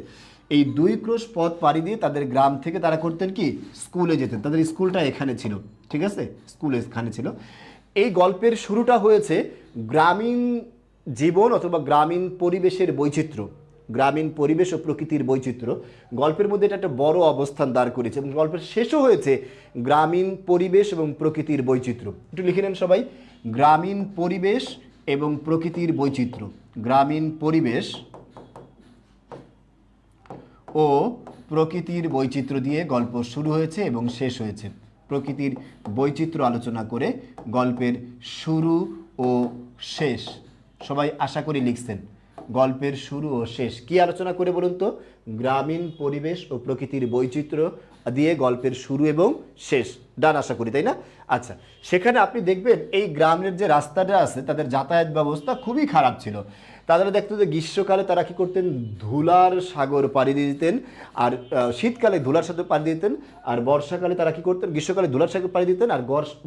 এই 2 ক্রোশ পথ পাড়ি দিয়ে তাদের গ্রাম থেকে তারা করতেন কি? স্কুলে যেতেন। তাদের স্কুলটা এখানে ছিল। ঠিক আছে, স্কুল এখানে ছিল। এই গল্পের শুরুটা হয়েছে গ্রামীণ জীবন অথবা গ্রামীণ পরিবেশের বৈচিত্র্য, গ্রামীণ পরিবেশ ও প্রকৃতির বৈচিত্র্য, গল্পের মধ্যে এটা একটা বড় অবস্থান দাঁড় করেছে। এবং গল্পের শেষও হয়েছে গ্রামীণ পরিবেশ এবং প্রকৃতির বৈচিত্র্য। একটু লিখে নেন সবাই, গ্রামীণ পরিবেশ এবং প্রকৃতির বৈচিত্র্য। গ্রামীণ পরিবেশ ও প্রকৃতির বৈচিত্র্য দিয়ে গল্প শুরু হয়েছে এবং শেষ হয়েছে। প্রকৃতির বৈচিত্র্য আলোচনা করে গল্পের শুরু ও শেষ। সবাই আশা করি লিখছেন, গল্পের শুরু ও শেষ কি আলোচনা করে বলুন তো? গ্রামীণ পরিবেশ ও প্রকৃতির বৈচিত্র্য দিয়ে গল্পের শুরু এবং শেষ। ডান, আশা করি, তাই না? আচ্ছা, সেখানে আপনি দেখবেন এই গ্রামের যে রাস্তাটা আছে, তাদের যাতায়াত ব্যবস্থা খুবই খারাপ ছিল। তাদের দেখতো যে গ্রীষ্মকালে তারা কী করতেন? ধুলার সাগর পাড়ি দিয়ে দিতেন, আর শীতকালে ধুলার সাগর পাড়ি দিতেন, আর বর্ষাকালে তারা কী করতেন? গ্রীষ্মকালে ধুলার সাগর পাড়ি দিতেন, আর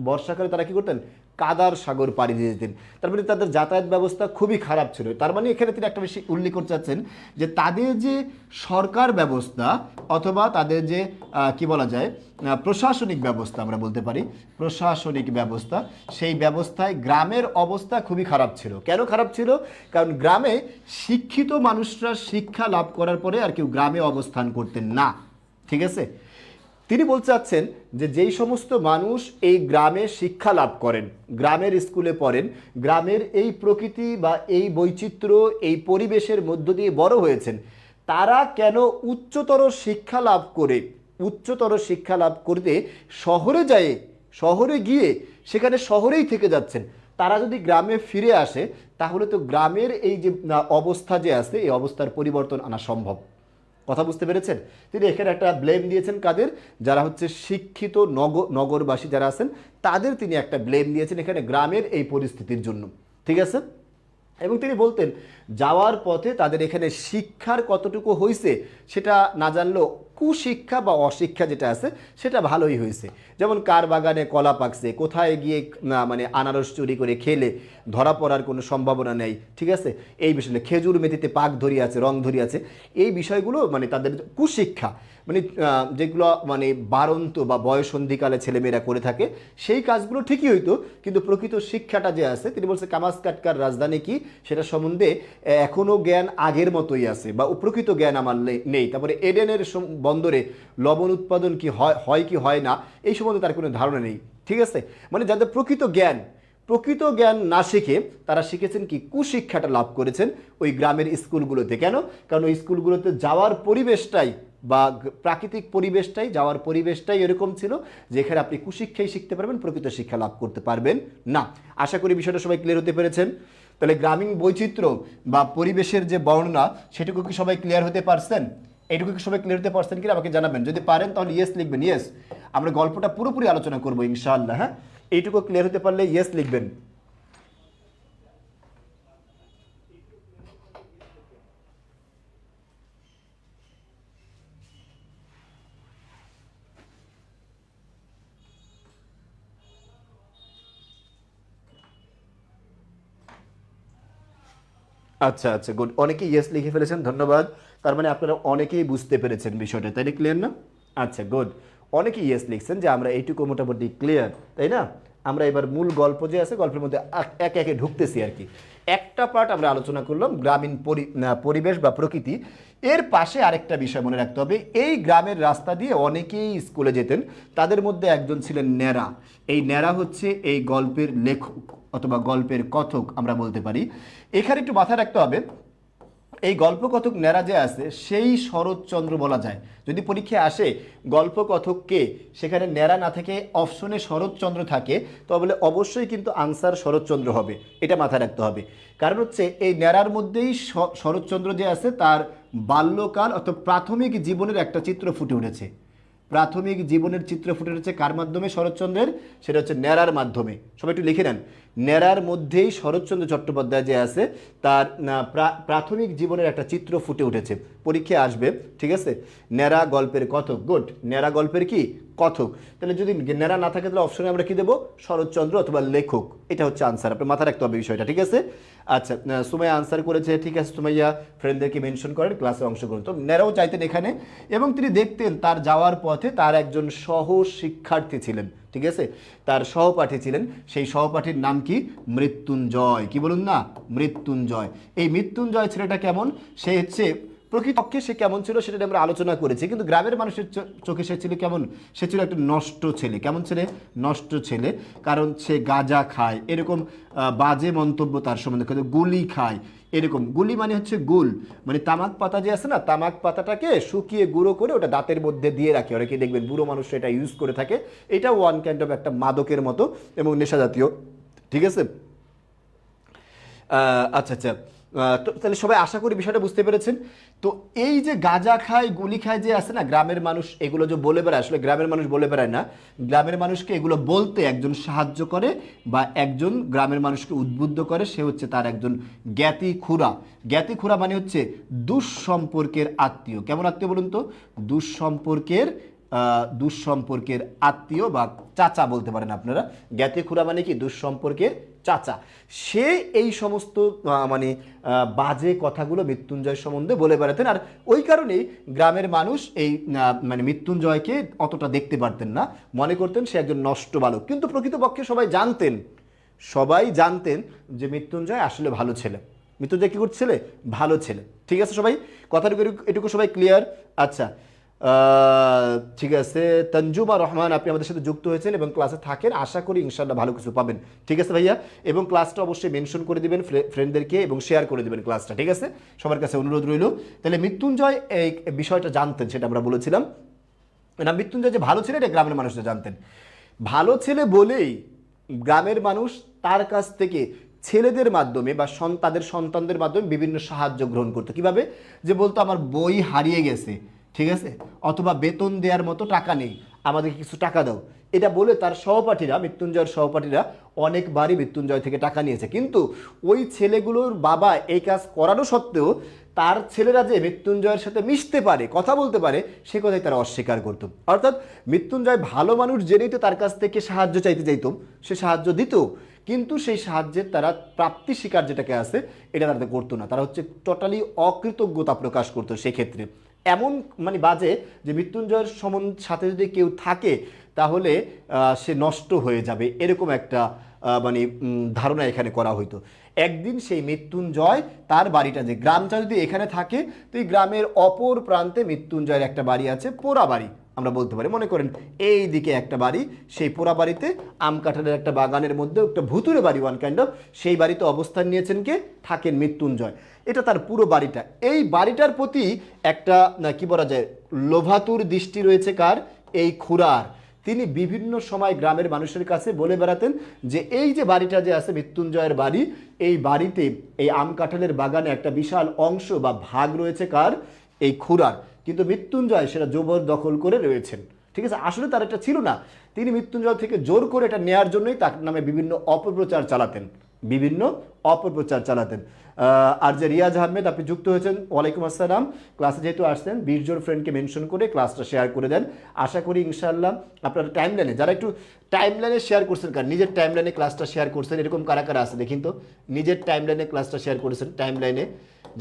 বর্ষাকালে তারা কী করতেন? কাদার সাগর পাড়ি দিয়ে দিতেন। তার মানে তাদের যাতায়াত ব্যবস্থা খুবই খারাপ ছিল। তার মানে এখানে তিনি একটা বেশি উল্লেখ করতে চাচ্ছেন যে তাদের যে সরকার ব্যবস্থা অথবা তাদের যে কি বলা যায়, প্রশাসনিক ব্যবস্থা আমরা বলতে পারি, প্রশাসনিক ব্যবস্থা, সেই ব্যবস্থায় গ্রামের অবস্থা খুবই খারাপ ছিল। কেন খারাপ ছিল? কারণ গ্রামে শিক্ষিত মানুষরা শিক্ষা লাভ করার পরে আর কেউ গ্রামে অবস্থান করতেন না। ঠিক আছে, তিনি বলতে চাচ্ছেন যে যেই সমস্ত মানুষ এই গ্রামে শিক্ষা লাভ করেন, গ্রামের স্কুলে পড়েন, গ্রামের এই প্রকৃতি বা এই বৈচিত্র্য, এই পরিবেশের মধ্য দিয়ে বড় হয়েছেন, তারা কেন উচ্চতর শিক্ষা লাভ করতে শহরে গিয়ে সেখানে শহরেই থেকে যাচ্ছেন? তারা যদি গ্রামে ফিরে আসে, তাহলে তো গ্রামের এই যে অবস্থা যে আছে, এই অবস্থার পরিবর্তন আনা সম্ভব। কথা বুঝতে পেরেছেন? তিনি এখানে একটা ব্লেম দিয়েছেন কাদের? যারা হচ্ছে শিক্ষিত নগরবাসী যারা আছেন, তাদের তিনি একটা ব্লেম দিয়েছেন এখানে গ্রামের এই পরিস্থিতির জন্য। ঠিক আছে, এবং তিনি বলতেন যাওয়ার পথে তাদের এখানে শিক্ষার কতটুকু হয়েছে সেটা না জানলেও কুশিক্ষা বা অশিক্ষা যেটা আছে সেটা ভালোই হয়েছে। যেমন কার বাগানে কলা পাকছে, কোথায় গিয়ে মানে আনারস চুরি করে খেলে ধরা পড়ার কোনো সম্ভাবনা নেই, ঠিক আছে, এই বিষয়ে খেজুর মেথিতে পাক ধরি আছে, রং ধরি আছে, এই বিষয়গুলো মানে তাদের কুশিক্ষা, মানে যেগুলো মানে বাড়ন্ত বা বয়সন্ধিকালে ছেলেমেয়েরা করে থাকে সেই কাজগুলো ঠিকই হইতো, কিন্তু প্রকৃত শিক্ষাটা যে আছে, তিনি বলছে কামাসকাটকার রাজধানী কি সেটা সম্বন্ধে এখনও জ্ঞান আগের মতোই আছে বা প্রকৃত জ্ঞান আমার নেই। তারপরে এডেনের বন্দরে লবণ উৎপাদন কি হয় কি হয় না এই সম্বন্ধে তার কোনো ধারণা নেই, ঠিক আছে। মানে যাদের প্রকৃত জ্ঞান না শিখে তারা শিখেছেন কি কুশিক্ষাটা লাভ করেছেন ওই গ্রামের স্কুলগুলোতে। কেন? কারণ ওই স্কুলগুলোতে যাওয়ার পরিবেশটাই বা প্রাকৃতিক পরিবেশটাই, যাওয়ার পরিবেশটাই এরকম ছিল যেখানে আপনি কুশিক্ষাই শিখতে পারবেন, প্রকৃত শিক্ষা লাভ করতে পারবেন না। আশা করি বিষয়টা সবাই ক্লিয়ার হতে পেরেছেন। তাহলে গ্রামীণ বৈচিত্র্য বা পরিবেশের যে বর্ণনা সেটুকু কি সবাই ক্লিয়ার হতে পারছেন? এইটুকু কি সবাই ক্লিয়ার হতে পারছেন কিনা আমাকে জানাবেন। যদি পারেন তাহলে ইয়েস লিখবেন, ইয়েস। আমরা গল্পটা পুরোপুরি আলোচনা করবো ইনশাআল্লাহ। হ্যাঁ, এইটুকু ক্লিয়ার হতে পারলে ইয়েস লিখবেন। আচ্ছা আচ্ছা, গুড, অনেকেই ইয়েস লিখে ফেলেছেন, ধন্যবাদ। তার মানে আপনারা অনেকেই বুঝতে পেরেছেন বিষয়টা, তাই না? ক্লিয়ার না? আচ্ছা, গুড, অনেকেই ইয়েস লিখছেন যে আমরা এইটুকু মোটামুটি ক্লিয়ার, তাই না? আমরা এবার মূল গল্প যে আছে গল্পের মধ্যে একে একে ঢুকতেছি আর কি। একটা পার্ট আমরা আলোচনা করলাম গ্রামীণ পরিবেশ বা প্রকৃতি। এর পাশে আরেকটা বিষয় মনে রাখতে হবে, এই গ্রামের রাস্তা দিয়ে অনেকেই স্কুলে যেতেন, তাদের মধ্যে একজন ছিলেন ন্যাড়া। এই ন্যাড়া হচ্ছে এই গল্পের লেখক অথবা গল্পের কথক আমরা বলতে পারি। এখানে একটু মাথায় রাখতে হবে, এই গল্পকথক ন্যাড়া যে আছে সেই শরৎচন্দ্র বলা যায়। যদি পরীক্ষায় আসে গল্পকথক কে, সেখানে ন্যাড়া না থেকে অপশনে শরৎচন্দ্র থাকে, তবে অবশ্যই কিন্তু আনসার শরৎচন্দ্র হবে, এটা মাথায় রাখতে হবে। কারণ হচ্ছে এই ন্যাড়ার মধ্যেই শরৎচন্দ্র যে আছে তার বাল্যকাল অর্থাৎ প্রাথমিক জীবনের একটা চিত্র ফুটে উঠেছে। প্রাথমিক জীবনের চিত্র ফুটে উঠেছে কার মাধ্যমে? শরৎচন্দ্রের। সেটা হচ্ছে ন্যাড়ার মাধ্যমে। সবাই একটু লিখে নেন, ন্যাড়ার মধ্যেই শরৎচন্দ্র চট্টোপাধ্যায় যে আছে তার প্রাথমিক জীবনের একটা চিত্র ফুটে উঠেছে, পরীক্ষায় আসবে, ঠিক আছে। ন্যাড়া গল্পের কথক, গুড, ন্যাড়া গল্পের কি কথক। তাহলে যদি ন্যাড়া না থাকে তাহলে অপশনে আমরা কি দেবো? শরৎচন্দ্র অথবা লেখক, এটা হচ্ছে আনসার। আপনার মাথায় রাখতে হবে বিষয়টা, ঠিক আছে। আচ্ছা, সুমাইয়া আনসার করেছে, ঠিক আছে। সুমাইয়া ফ্রেন্ডদেরকে মেনশন করেন, ক্লাসে অংশগ্রহণ। তো ন্যাড়াও চাইতেন এখানে, এবং তিনি দেখতেন তার যাওয়ার পথে তার একজন সহ শিক্ষার্থী ছিলেন, ঠিক আছে, তার সহপাঠী ছিলেন। সেই সহপাঠীর নাম কি? মৃত্যুঞ্জয়। কি বলুন না? মৃত্যুঞ্জয়। এই মৃত্যুঞ্জয় ছেলেটা কেমন? সে হচ্ছে প্রকৃতপক্ষে সে কেমন ছিল সেটা আমরা আলোচনা করেছি, কিন্তু গ্রামের মানুষের চোখে সে ছিল কেমন? সে ছিল একটা নষ্ট ছেলে। কেমন ছেলে? নষ্ট ছেলে। কারণ সে গাঁজা খায়, এরকম বাজে মন্তব্য তার সম্বন্ধে, গুলি খায়, এরকম। গুলি মানে হচ্ছে গুল, মানে তামাক পাতা যে আছে না, তামাক পাতাটাকে শুকিয়ে গুঁড়ো করে ওটা দাঁতের মধ্যে দিয়ে রাখে, অনেকে দেখবেন বুড়ো মানুষ এটা ইউজ করে থাকে। এটা ওয়ান কাইন্ড অফ একটা মাদকের মতো এবং নেশা জাতীয়, ঠিক আছে। আচ্ছা আচ্ছা, তো তাহলে সবাই আশা করি বিষয়টা বুঝতে পেরেছেন। তো এই যে গাঁজা খায়, গুলি খায় যে আছে না গ্রামের মানুষ, এগুলো যে বলে বেড়ায়, আসলে গ্রামের মানুষ বলে বেড়ায় না, গ্রামের মানুষকে এগুলো বলতে একজন সাহায্য করে বা একজন গ্রামের মানুষকে উদ্বুদ্ধ করে, সে হচ্ছে তার একজন জ্ঞাতি খুড়া। জ্ঞাতি খুড়া মানে হচ্ছে দুঃসম্পর্কের আত্মীয়। কেমন আত্মীয় বলুন তো? দুঃসম্পর্কের আত্মীয় বা চাচা বলতে পারেন আপনারা। জ্ঞাতি খুড়া মানে কি? দুঃসম্পর্কের চাচা। সে এই সমস্ত মানে বাজে কথাগুলো মৃত্যুঞ্জয় সম্বন্ধে বলে বেড়াতেন। আর ওই কারণেই গ্রামের মানুষ এই মানে মৃত্যুঞ্জয়কে অতটা দেখতে পারতেন না, মনে করতেন সে একজন নষ্ট বালক। কিন্তু প্রকৃতপক্ষে সবাই জানতেন যে মৃত্যুঞ্জয় আসলে ভালো ছেলে। মৃত্যুঞ্জয় কী করছে? ভালো ছেলে, ঠিক আছে। সবাই কথাটুকু এটুকু সবাই ক্লিয়ার? আচ্ছা, ঠিক আছে। তঞ্জুমা রহমান, আপনি আমাদের সাথে যুক্ত হয়েছেন এবং ক্লাসে থাকেন, আশা করি ইনশাআল্লাহ ভালো কিছু পাবেন, ঠিক আছে ভাইয়া। এবং ক্লাসটা অবশ্যই মেনশন করে দিবেন ফ্রেন্ডদেরকে এবং শেয়ার করে দিবেন ক্লাসটা, ঠিক আছে। সবার কাছে অনুরোধ রইল। তাহলে মৃত্যুঞ্জয় এই বিষয়টা জানতেন, সেটা আমরা বলেছিলাম না। মৃত্যুঞ্জয় যে ভালো ছেলে এটা গ্রামের মানুষরা জানতেন। ভালো ছেলে বলেই গ্রামের মানুষ তার কাছ থেকে ছেলেদের মাধ্যমে বা তাদের সন্তানদের মাধ্যমে বিভিন্ন সাহায্য গ্রহণ করতো। কিভাবে? যে বলতো আমার বই হারিয়ে গেছে, ঠিক আছে, অথবা বেতন দেওয়ার মতো টাকা নেই, আমাদেরকে কিছু টাকা দাও। এটা বলে তার সহপাঠীরা, মৃত্যুঞ্জয়ের সহপাঠীরা অনেকবারই মৃত্যুঞ্জয় থেকে টাকা নিয়েছে, কিন্তু ওই ছেলেগুলোর বাবা এই কাজ করানো সত্ত্বেও তার ছেলেরা যে মৃত্যুঞ্জয়ের সাথে মিশতে পারে, কথা বলতে পারে, সে কথাই তারা অস্বীকার করত। অর্থাৎ মৃত্যুঞ্জয় ভালো মানুষ জেনেই তো তার কাছ থেকে সাহায্য চাইতে চাইত, সে সাহায্য দিত, কিন্তু সেই সাহায্যের তারা প্রাপ্তি স্বীকার যেটাকে আছে এটা তারা করতো না, তারা হচ্ছে টোটালি অকৃতজ্ঞতা প্রকাশ করতো। সেক্ষেত্রে এমন মানে বাজে যে মৃত্যুঞ্জয়ের সাথে যদি কেউ থাকে তাহলে সে নষ্ট হয়ে যাবে, এরকম একটা মানে ধারণা এখানে করা হইতো। একদিন সেই মৃত্যুঞ্জয় তার বাড়িটা, যে গ্রামটা যদি এখানে থাকে তো এই গ্রামের অপর প্রান্তে মৃত্যুঞ্জয়ের একটা বাড়ি আছে, পোড়া বাড়ি আমরা বলতে পারি। মনে করেন এই দিকে একটা বাড়ি, সেই পোড়া বাড়িতে আম কাঁঠালের একটা বাগানের মধ্যে একটা ভুতুরে বাড়ি ওয়ান কাইন্ড অফ, সেই বাড়িতে অবস্থান নিয়েছেন কে, থাকেন মৃত্যুঞ্জয়। এটা তার পুরো বাড়িটা। এই বাড়িটার প্রতি একটা কি বলা যায় লোভাতুর দৃষ্টি রয়েছে কার, এই খুড়ার। তিনি বিভিন্ন সময় গ্রামের মানুষের কাছে বলে বেড়াতেন যে এই যে বাড়িটা যে আছে মৃত্যুঞ্জয়ের বাড়ি, এই বাড়িতে এই আম কাঁঠালের বাগানে একটা বিশাল অংশ বা ভাগ রয়েছে কার, এই খুড়ার। কিন্তু মৃত্যুঞ্জয় সেটা জবরদখল করে রয়েছেন, ঠিক আছে। আসলে তার এটা ছিল না, তিনি মৃত্যুঞ্জয় থেকে জোর করে এটা নেয়ার জন্যই তার নামে বিভিন্ন অপপ্রচার চালাতেন, বিভিন্ন অপপ্রচার চালাতেন। আর যে রিয়াজ আহমেদ, আপনি যুক্ত হয়েছেন, ওয়ালাইকুম আসসালাম। ক্লাসে যেহেতু আসছেন 20 জন ফ্রেন্ডকে মেনশন করে ক্লাসটা শেয়ার করে দেন। আশা করি ইনশাআল্লাহ আপনারা টাইম লাইনে, যারা একটু টাইম লাইনে শেয়ার করছেন, কারণ নিজের টাইম লাইনে ক্লাসটা শেয়ার করছেন, এরকম কারা কারা আছে দেখিন তো, নিজের টাইম লাইনে ক্লাসটা শেয়ার করেছেন। টাইম লাইনে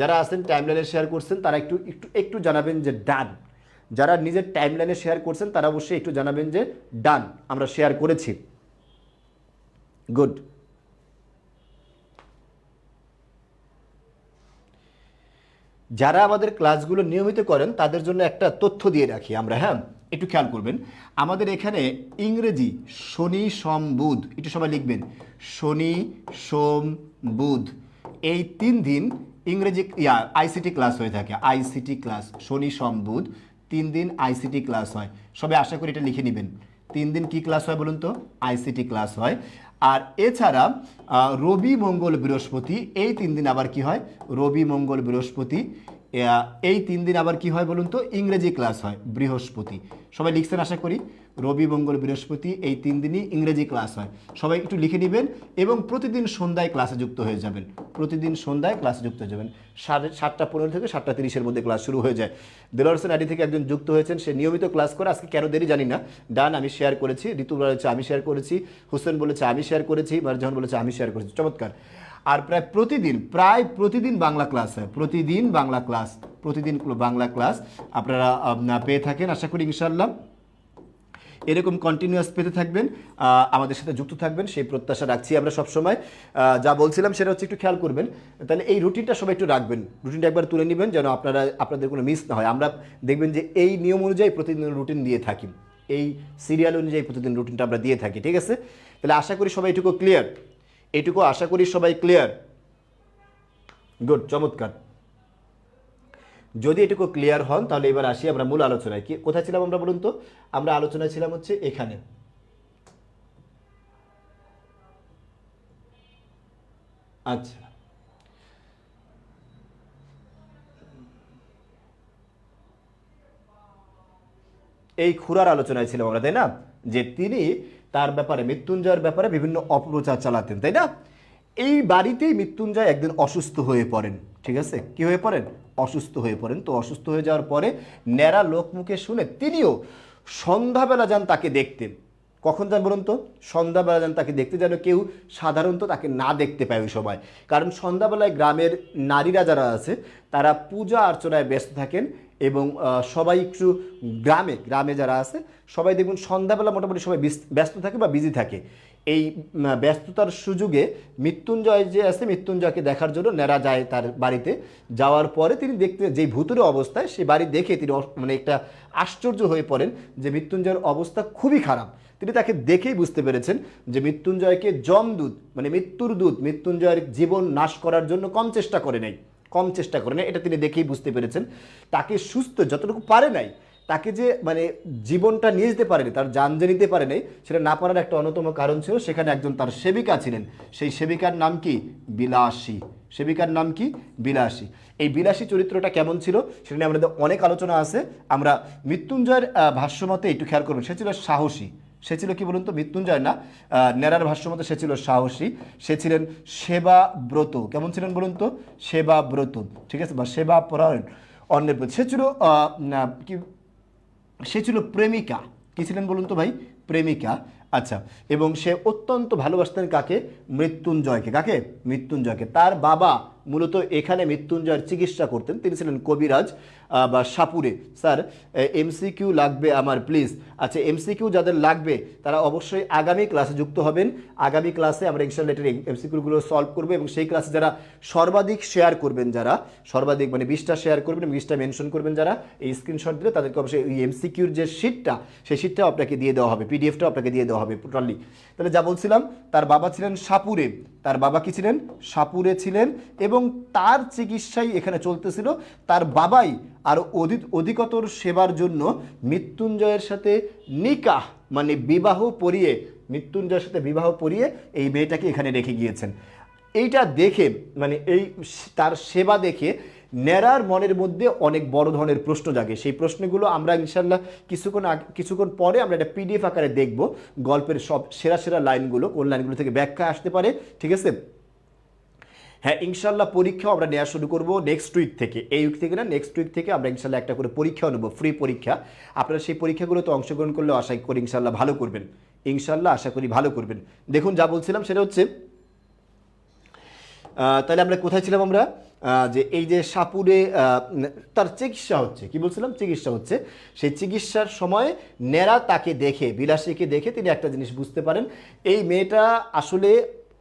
যারা আছেন, টাইম লাইনে শেয়ার করছেন, তারা একটু একটু একটু জানাবেন যে ডান। যারা নিজের টাইম লাইনে শেয়ার করছেন তারা অবশ্যই একটু জানাবেন যে ডান, আমরা শেয়ার করেছি। গুড। যারা আমাদের ক্লাসগুলো নিয়মিত করেন তাদের জন্য একটা তথ্য দিয়ে রাখি আমরা, হ্যাঁ একটু খেয়াল করবেন। আমাদের এখানে ইংরেজি শনি সোম বুধ, একটু সবাই লিখবেন, শনি সোম বুধ, এই 3 দিন ইংরেজি আইসিটি ক্লাস হয়ে থাকে। আইসিটি ক্লাস শনি সোম বুধ 3 দিন আইসিটি ক্লাস হয়। সবাই আশা করি এটা লিখে নেবেন। 3 দিন কি ক্লাস হয় বলুন তো, আইসিটি ক্লাস হয়। আর এছাড়া রবি মঙ্গল বৃহস্পতি, এই 3 দিন আবার কি হয়, রবি মঙ্গল বৃহস্পতি, এই 3 দিন আবার কি হয় বলুন তো, ইংরেজি ক্লাস হয় বৃহস্পতি। সবাই লিখছেন আশা করি, রবি মঙ্গল বৃহস্পতি এই 3 দিনই ইংরেজি ক্লাস হয়। সবাই একটু লিখে নেবেন এবং প্রতিদিন সন্ধ্যায় ক্লাসে যুক্ত হয়ে যাবেন, প্রতিদিন সন্ধ্যায় ক্লাসে যুক্ত হয়ে যাবেন। 7:15 থেকে 7:30-এর মধ্যে ক্লাস শুরু হয়ে যায়। দেলোয়ার হোসেন আইডি থেকে একজন যুক্ত হয়েছেন, সে নিয়মিত ক্লাস করে, আজকে কেন দেরি জানি না। ডান, আমি শেয়ার করেছি। ঋতু বলেছে আমি শেয়ার করেছি, হোসেন বলেছে আমি শেয়ার করেছি, মারজাহান বলেছে আমি শেয়ার করেছি। চমৎকার। আর প্রায় প্রতিদিন বাংলা ক্লাস হয়, প্রতিদিন বাংলা ক্লাস, প্রতিদিন বাংলা ক্লাস আপনারা পেয়ে থাকেন আশা করি ইনশাআল্লাহ। এরকম কন্টিনিউয়াস পেতে থাকবেন, আমাদের সাথে যুক্ত থাকবেন, সেই প্রত্যাশা রাখছি আমরা সবসময়। যা বলছিলাম সেটা হচ্ছে একটু খেয়াল করবেন, তাহলে এই রুটিনটা সবাই একটু রাখবেন, রুটিনটা একবার তুলে নেবেন যেন আপনাদের কোনো মিস না হয়। আমরা দেখবেন যে এই নিয়ম অনুযায়ী প্রতিদিন রুটিন দিয়ে থাকি, এই সিরিয়াল অনুযায়ী প্রতিদিন রুটিনটা আমরা দিয়ে থাকি, ঠিক আছে। তাহলে আশা করি সবাই এটুকু ক্লিয়ার, এটুকু আশা করি সবাই ক্লিয়ার। গুড, চমৎকার। যদি এটুকু ক্লিয়ার হন তাহলে এবার আসি আমরা মূল আলোচনায়। কি কোথায় ছিলাম আমরা বলুন তো, আমরা আলোচনায় ছিলাম হচ্ছে এখানে। আচ্ছা, এই খুড়ার আলোচনায় ছিলাম আমরা, তাই না, যে তিনি তার ব্যাপারে, মৃত্যুঞ্জয়ের ব্যাপারে বিভিন্ন অপপ্রচার চালাতেন, তাই না। এই বাড়িতেই মৃত্যুঞ্জয় একদিন অসুস্থ হয়ে পড়েন, ঠিক আছে, কি হয়ে পড়েন, অসুস্থ হয়ে পড়েন। তো অসুস্থ হয়ে যাওয়ার পরে ন্যাড়া লোকমুখে শুনে তিনিও সন্ধ্যাবেলা যান তাকে দেখতে। কখন যান বলুন তো, সন্ধ্যাবেলা যান তাকে দেখতে, যেন কেউ সাধারণত তাকে না দেখতে পায় ওই সময়। কারণ সন্ধ্যাবেলায় গ্রামের নারীরা যারা আছে তারা পূজা অর্চনায় ব্যস্ত থাকেন এবং সবাই একটু গ্রামে যারা আছে সবাই দেখবেন সন্ধ্যাবেলা মোটামুটি সবাই ব্যস্ত থাকে বা বিজি থাকে। এই ব্যস্ততার সুযোগে মৃত্যুঞ্জয় যে আছে, মৃত্যুঞ্জয়কে দেখার জন্য নেড়া যায় তার বাড়িতে। যাওয়ার পরে তিনি দেখতে, যেই ভূতুরে অবস্থায়, সে বাড়ি দেখে তিনি মানে একটা আশ্চর্য হয়ে পড়েন যে মৃত্যুঞ্জয়ের অবস্থা খুবই খারাপ। তিনি তাকে দেখেই বুঝতে পেরেছেন যে মৃত্যুঞ্জয়কে যমদূত মানে মৃত্যুর দূত মৃত্যুঞ্জয়ের জীবন নাশ করার জন্য কম চেষ্টা করে নাই, এটা তিনি দেখেই বুঝতে পেরেছেন। তাকে সুস্থ যতটুকু পারে নাই, তাকে যে মানে জীবনটা নিয়ে যেতে পারেনি, তার জান যে নিতে পারে নাই, সেটা না পারার একটা অন্যতম কারণ ছিল সেখানে একজন তার সেবিকা ছিলেন। সেই সেবিকার নাম কি, বিলাসী। সেবিকার নাম কি, বিলাসী। এই বিলাসী চরিত্রটা কেমন ছিল সেটা নিয়ে আমাদের অনেক আলোচনা আছে। আমরা মৃত্যুঞ্জয়ের ভাষ্যমতে একটু খেয়াল করবেন, সে ছিল সাহসী, সে ছিল কি বলুন তো, মৃত্যুঞ্জয় না, নেরার ভাষ্যমতে সে ছিল সাহসী, সে ছিলেন সেবাব্রত। কেমন ছিলেন বলুন তো? সেবাব্রত, ঠিক আছে, বা সেবা পরায়ণ অন্যের প্রতি। সে ছিল কি, সে ছিল প্রেমিকা। কি ছিলেন বলুন তো ভাই? প্রেমিকা। আচ্ছা, এবং সে অত্যন্ত ভালোবাসতেন কাকে? মৃত্যুঞ্জয়কে। কাকে? মৃত্যুঞ্জয়কে। তার বাবা মূলত এখানে মৃত্যুঞ্জয়ের চিকিৎসা করতেন, তিনি ছিলেন কবিরাজ বা সাপুরে। স্যার এমসিকিউ লাগবে আমার প্লিজ। আচ্ছা, এমসিকিউ যাদের লাগবে তারা অবশ্যই আগামী ক্লাসে যুক্ত হবেন। আগামী ক্লাসে আমরা ইনশাআল্লাহ এটার এমসিকিউগুলো সলভ করবো, এবং সেই ক্লাসে যারা সর্বাধিক শেয়ার করবেন, যারা সর্বাধিক মানে 20টা শেয়ার করবেন, 20টা মেনশন করবেন, যারা এই স্ক্রিনশট দিলে তাদেরকে অবশ্যই এই এমসিকিউর যে শিটটা, সেই শিটটাও আপনাকে দিয়ে দেওয়া হবে, পিডিএফটাও আপনাকে দিয়ে দেওয়া হবে টোটালি। তাহলে যা বলছিলাম, তার বাবা ছিলেন সাপুরে। তার বাবা কি ছিলেন? সাপুরে ছিলেন, এবং তার চিকিৎসাই এখানে চলতেছিল। তার বাবাই আর অধিকতর সেবার জন্য মৃত্যুঞ্জয়ের সাথে নিকাহ মানে বিবাহ পড়িয়ে, মৃত্যুঞ্জয়ের সাথে বিবাহ পড়িয়ে এই মেয়েটাকে এখানে রেখে গিয়েছেন। এইটা দেখে মানে এই তার সেবা দেখে নেরার মনের মধ্যে অনেক বড় ধরনের প্রশ্ন জাগে। সেই প্রশ্নগুলো আমরা ইনশাল্লাহ কিছুক্ষণ পরে আমরা এটা পিডিএফ আকারে দেখব, গল্পের সব সেরা সেরা লাইনগুলো, কোন লাইনগুলো থেকে ব্যাখ্যা আসতে পারে, ঠিক আছে। হ্যাঁ, ইনশাল্লাহ পরীক্ষাও আমরা নেওয়া শুরু করব নেক্সট উইক থেকে। এই উইক থেকে না, নেক্সট উইক থেকে আমরা ইনশাল্লাহ একটা করে পরীক্ষাও নেব, ফ্রি পরীক্ষা। আপনারা সেই পরীক্ষাগুলোতে অংশগ্রহণ করলে আশা করি ইনশাল্লাহ ভালো করবেন। ইনশাল্লাহ আশা করি ভালো করবেন। দেখুন, যা বলছিলাম সেটা হচ্ছে, তাহলে আমরা কোথায় ছিলাম? আমরা যে এই যে সাপুরে তার চিকিৎসা হচ্ছে, কি বলছিলাম? চিকিৎসা হচ্ছে। সেই চিকিৎসার সময় নেরা তাকে দেখে, বিলাসীকে দেখে তিনি একটা জিনিস বুঝতে পারেন, এই মেয়েটা আসলে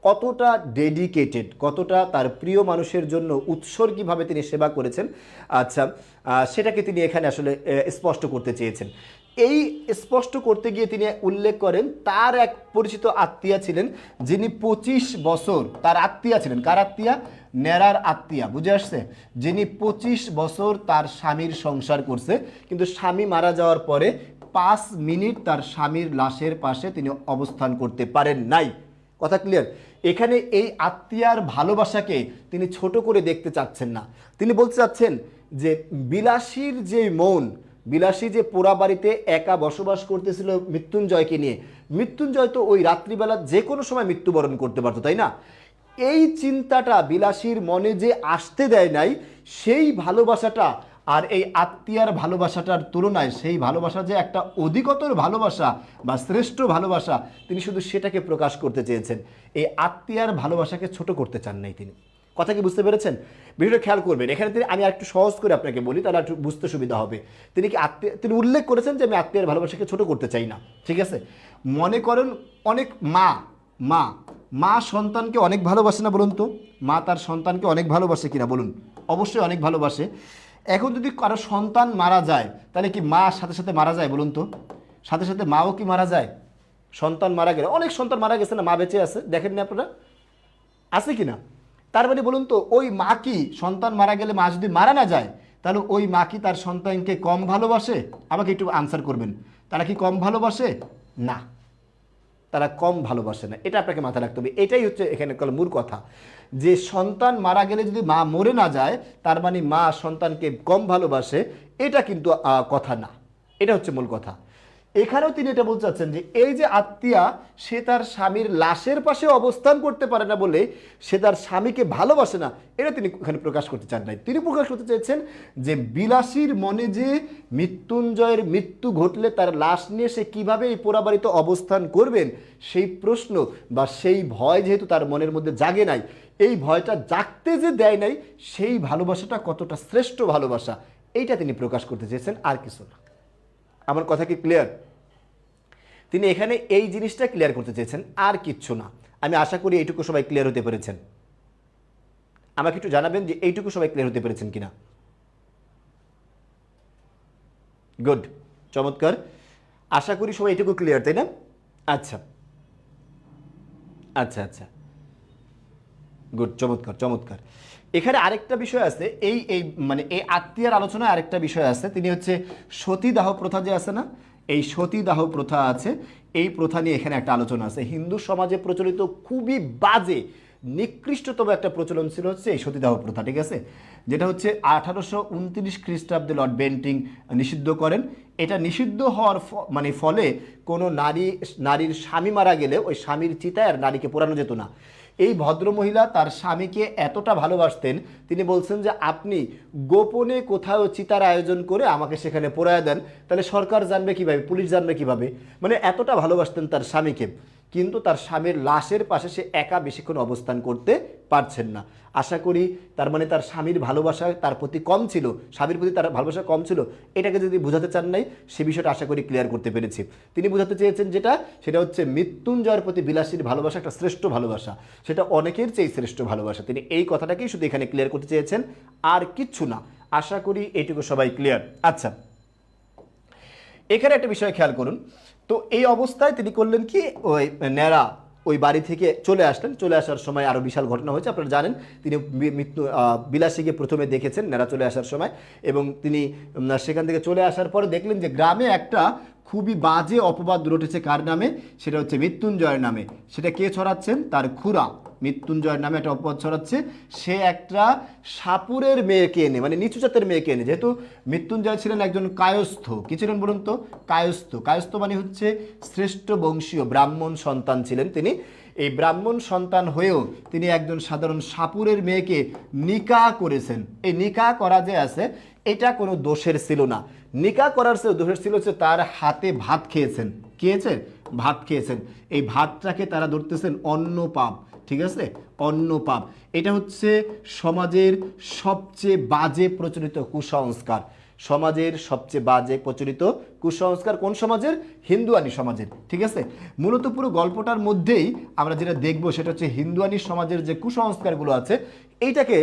কতটা ডেডিকেটেড, কতটা তার প্রিয় মানুষের জন্য উৎসর্গীভাবে তিনি সেবা করেছেন। আচ্ছা, সেটাকে তিনি এখানে আসলে স্পষ্ট করতে চেয়েছেন। এই স্পষ্ট করতে গিয়ে তিনি উল্লেখ করেন তার এক পরিচিত আত্মীয়া ছিলেন, যিনি 25 বছর তার আত্মীয়া ছিলেন। কার আত্মীয়া? নেরার আত্মীয়া, বুঝে আসছে? যিনি 25 বছর তার স্বামীর সংসার করছে, কিন্তু স্বামী মারা যাওয়ার পরে 5 মিনিট তার স্বামীর লাশের পাশে তিনি অবস্থান করতে পারেন নাই। কথা ক্লিয়ার? এখানে এই আত্মীয়ার ভালোবাসাকে তিনি ছোট করে দেখতে চাচ্ছেন না। তিনি বলতে চাচ্ছেন যে বিলাসীর যে মন, বিলাসী যে পোড়া বাড়িতে একা বসবাস করতেছিল মৃত্যুঞ্জয়কে নিয়ে, মৃত্যুঞ্জয় তো ওই রাত্রিবেলা যে কোনো সময় মৃত্যুবরণ করতে পারতো, তাই না? এই চিন্তাটা বিলাসীর মনে যে আসতে দেয় নাই, সেই ভালোবাসাটা আর এই আত্মীয়ার ভালোবাসাটার তুলনায় সেই ভালোবাসা যে একটা অধিকতর ভালোবাসা বা শ্রেষ্ঠ ভালোবাসা, তিনি শুধু সেটাকে প্রকাশ করতে চেয়েছেন। এই আত্মীয়ার ভালোবাসাকে ছোট করতে চান নাই তিনি। কথা কি বুঝতে পেরেছেন? ভিডিওটা খেয়াল করবেন। এখানে তিনি, আমি একটু সহজ করে আপনাকে বলি, তাহলে একটু বুঝতে সুবিধা হবে। তিনি উল্লেখ করেছেন যে আমি আত্মীয়ার ভালোবাসাকে ছোট করতে চাই না, ঠিক আছে। মনে করেন অনেক মা সন্তানকে অনেক ভালোবাসে না বলুন তো? মা তার সন্তানকে অনেক ভালোবাসে কিনা বলুন? অবশ্যই অনেক ভালোবাসে। এখন যদি কারো সন্তান মারা যায়, তাহলে কি মা সাথে সাথে মারা যায় বলুন তো? সাথে সাথে মাও কি মারা যায়? সন্তান মারা গেলে, অনেক সন্তান মারা গেছে না, মা বেঁচে আছে, দেখেননি আপনারা? আছে কি না? তার মানে বলুন তো, ওই মা কি সন্তান মারা গেলে, মা যদি মারা না যায়, তাহলে ওই মা কি তার সন্তানকে কম ভালোবাসে? আমাকে একটু আনসার করবেন। তারা কি কম ভালোবাসে? না, তারা কম ভালোবাসে না। এটা আপনাকে মাথায় রাখতে হবে। এটাই হচ্ছে এখানে মূল কথা, যে সন্তান মারা গেলে যদি মা মরে না যায়, তার মানে মা সন্তানকে কম ভালোবাসে, এটা কিন্তু কথা না। এটা হচ্ছে মূল কথা। এখানেও তিনি এটা বলতে চাচ্ছেন যে এই যে আত্মীয়া, সে তার স্বামীর লাশের পাশে অবস্থান করতে পারে না বলে সে তার স্বামীকে ভালোবাসে না, এটা তিনি এখানে প্রকাশ করতে চান নাই। তিনি প্রকাশ করতে চেয়েছেন যে বিলাসীর মনে যে মৃত্যুঞ্জয়ের মৃত্যু ঘটলে তার লাশ নিয়ে সে কীভাবে এই পোড়াবাড়িতে অবস্থান করবেন, সেই প্রশ্ন বা সেই ভয় যেহেতু তার মনের মধ্যে জাগে নাই, এই ভয়টা জাগতে যে দেয় নাই, সেই ভালোবাসাটা কতটা শ্রেষ্ঠ ভালোবাসা, এইটা তিনি প্রকাশ করতে চেয়েছেন, আর কিছু না। আমার কথা কি ক্লিয়ার? তিনি এখানে এই জিনিসটা ক্লিয়ার করতে চেয়েছেন, আর কিচ্ছু না। আমি আশা করি এইটুকু সবাই ক্লিয়ার হতে পেরেছেন। আমাকে একটু জানাবেন যে এইটুকু সবাই ক্লিয়ার হতে পেরেছেন কিনা। গুড, চমৎকার। আশা করি সবাই এইটুকু ক্লিয়ার, তাই না? আচ্ছা আচ্ছা আচ্ছা, গুড, চমৎকার চমৎকার। এখানে আরেকটা বিষয় আছে, এই এই মানে এই আত্মীয়ার আলোচনায় আরেকটা বিষয় আছে। তিনি হচ্ছে সতীদাহ প্রথা যে আছে না, এই সতীদাহ প্রথা আছে, এই প্রথা নিয়ে এখানে একটা আলোচনা আছে। হিন্দু সমাজে প্রচলিত খুবই বাজে নিকৃষ্টতম একটা প্রচলন ছিল হচ্ছে এই সতীদাহ প্রথা, ঠিক আছে, যেটা হচ্ছে 1829 খ্রিস্টাব্দে লর্ড বেন্টিং নিষিদ্ধ করেন। এটা নিষিদ্ধ হওয়ার ফলে কোনো নারীর স্বামী মারা গেলে ওই স্বামীর চিতায় আর নারীকে পোড়ানো যেত না। এই ভদ্রমহিলা তার স্বামীকে এতটা ভালোবাসতেন, তিনি বলছেন যে আপনি গোপনে কোথাও চিতার আয়োজন করে আমাকে সেখানে পোড়ায় দেন, তাহলে সরকার জানবে কিভাবে, পুলিশ জানবে কিভাবে, মানে এতটা ভালোবাসতেন তার স্বামীকে। কিন্তু তার স্বামীর লাশের পাশে সে একা বেশিক্ষণ অবস্থান করতে পারছেন না। আশা করি তার মানে তার স্বামীর ভালোবাসা তার প্রতি কম ছিল, স্বামীর প্রতি তার ভালোবাসা কম ছিল, এটাকে যদি বোঝাতে চান নাই সে বিষয়টা আশা করি ক্লিয়ার করতে পেরেছি। তিনি বোঝাতে চেয়েছেন সেটা হচ্ছে মৃত্যুঞ্জয়ের প্রতি বিলাসীর ভালোবাসা একটা শ্রেষ্ঠ ভালোবাসা, সেটা অনেকের চেয়ে শ্রেষ্ঠ ভালোবাসা। তিনি এই কথাটাকেই শুধু এখানে ক্লিয়ার করতে চেয়েছেন, আর কিচ্ছু না। আশা করি এইটুকু সবাই ক্লিয়ার। আচ্ছা, এখানে একটা বিষয় খেয়াল করুন। তো এই অবস্থায় তিনি করলেন কি, ওই ন্যাড়া ওই বাড়ি থেকে চলে আসলেন। চলে আসার সময় আরও বিশাল ঘটনা হয়েছে, আপনারা জানেন। তিনি বিলাসীকে প্রথমে দেখেছেন ন্যাড়া চলে আসার সময়, এবং তিনি সেখান থেকে চলে আসার পরে দেখলেন যে গ্রামে একটা খুবই বাজে অপবাদ রটেছে। কার নামে? সেটা হচ্ছে মৃত্যুঞ্জয়ের নামে। সেটা কে ছড়াচ্ছেন? তার খুড়া মৃত্যুঞ্জয়ের নামে একটা অপবাদ ছড়াচ্ছে। সে একটা সাপুরের মেয়েকে এনে, মানে নিচু জাতের মেয়েকে এনে, যেহেতু মৃত্যুঞ্জয় ছিলেন একজন কায়স্থ। কি ছিলেন বলুন তো? কায়স্থ। কায়স্থ মানে হচ্ছে শ্রেষ্ঠ বংশীয় ব্রাহ্মণ সন্তান ছিলেন তিনি। এই ব্রাহ্মণ সন্তান হয়েও তিনি একজন সাধারণ সাপুরের মেয়েকে নিকাহ করেছেন। এই নিকাহ করা যে আছে, এটা কোনো দোষের ছিল না। নিকাহ করার চেয়ে দোষের ছিল হচ্ছে তার হাতে ভাত খেয়েছেন। খেয়েছেন? ভাত খেয়েছেন। এই ভাতটাকে তারা ধরতেছেন অন্য পাপ, ঠিক আছে, অন্য পাপ। এটা হচ্ছে সমাজের সবচেয়ে বাজে প্রচলিত কুসংস্কার। সমাজের সবচেয়ে বাজে প্রচলিত কুসংস্কার কোন সমাজের? হিন্দুয়ানি সমাজের, ঠিক আছে। মূলত পুরো গল্পটার মধ্যেই আমরা যেটা দেখবো সেটা হচ্ছে হিন্দুয়ানি সমাজের যে কুসংস্কারগুলো আছে, এইটাকে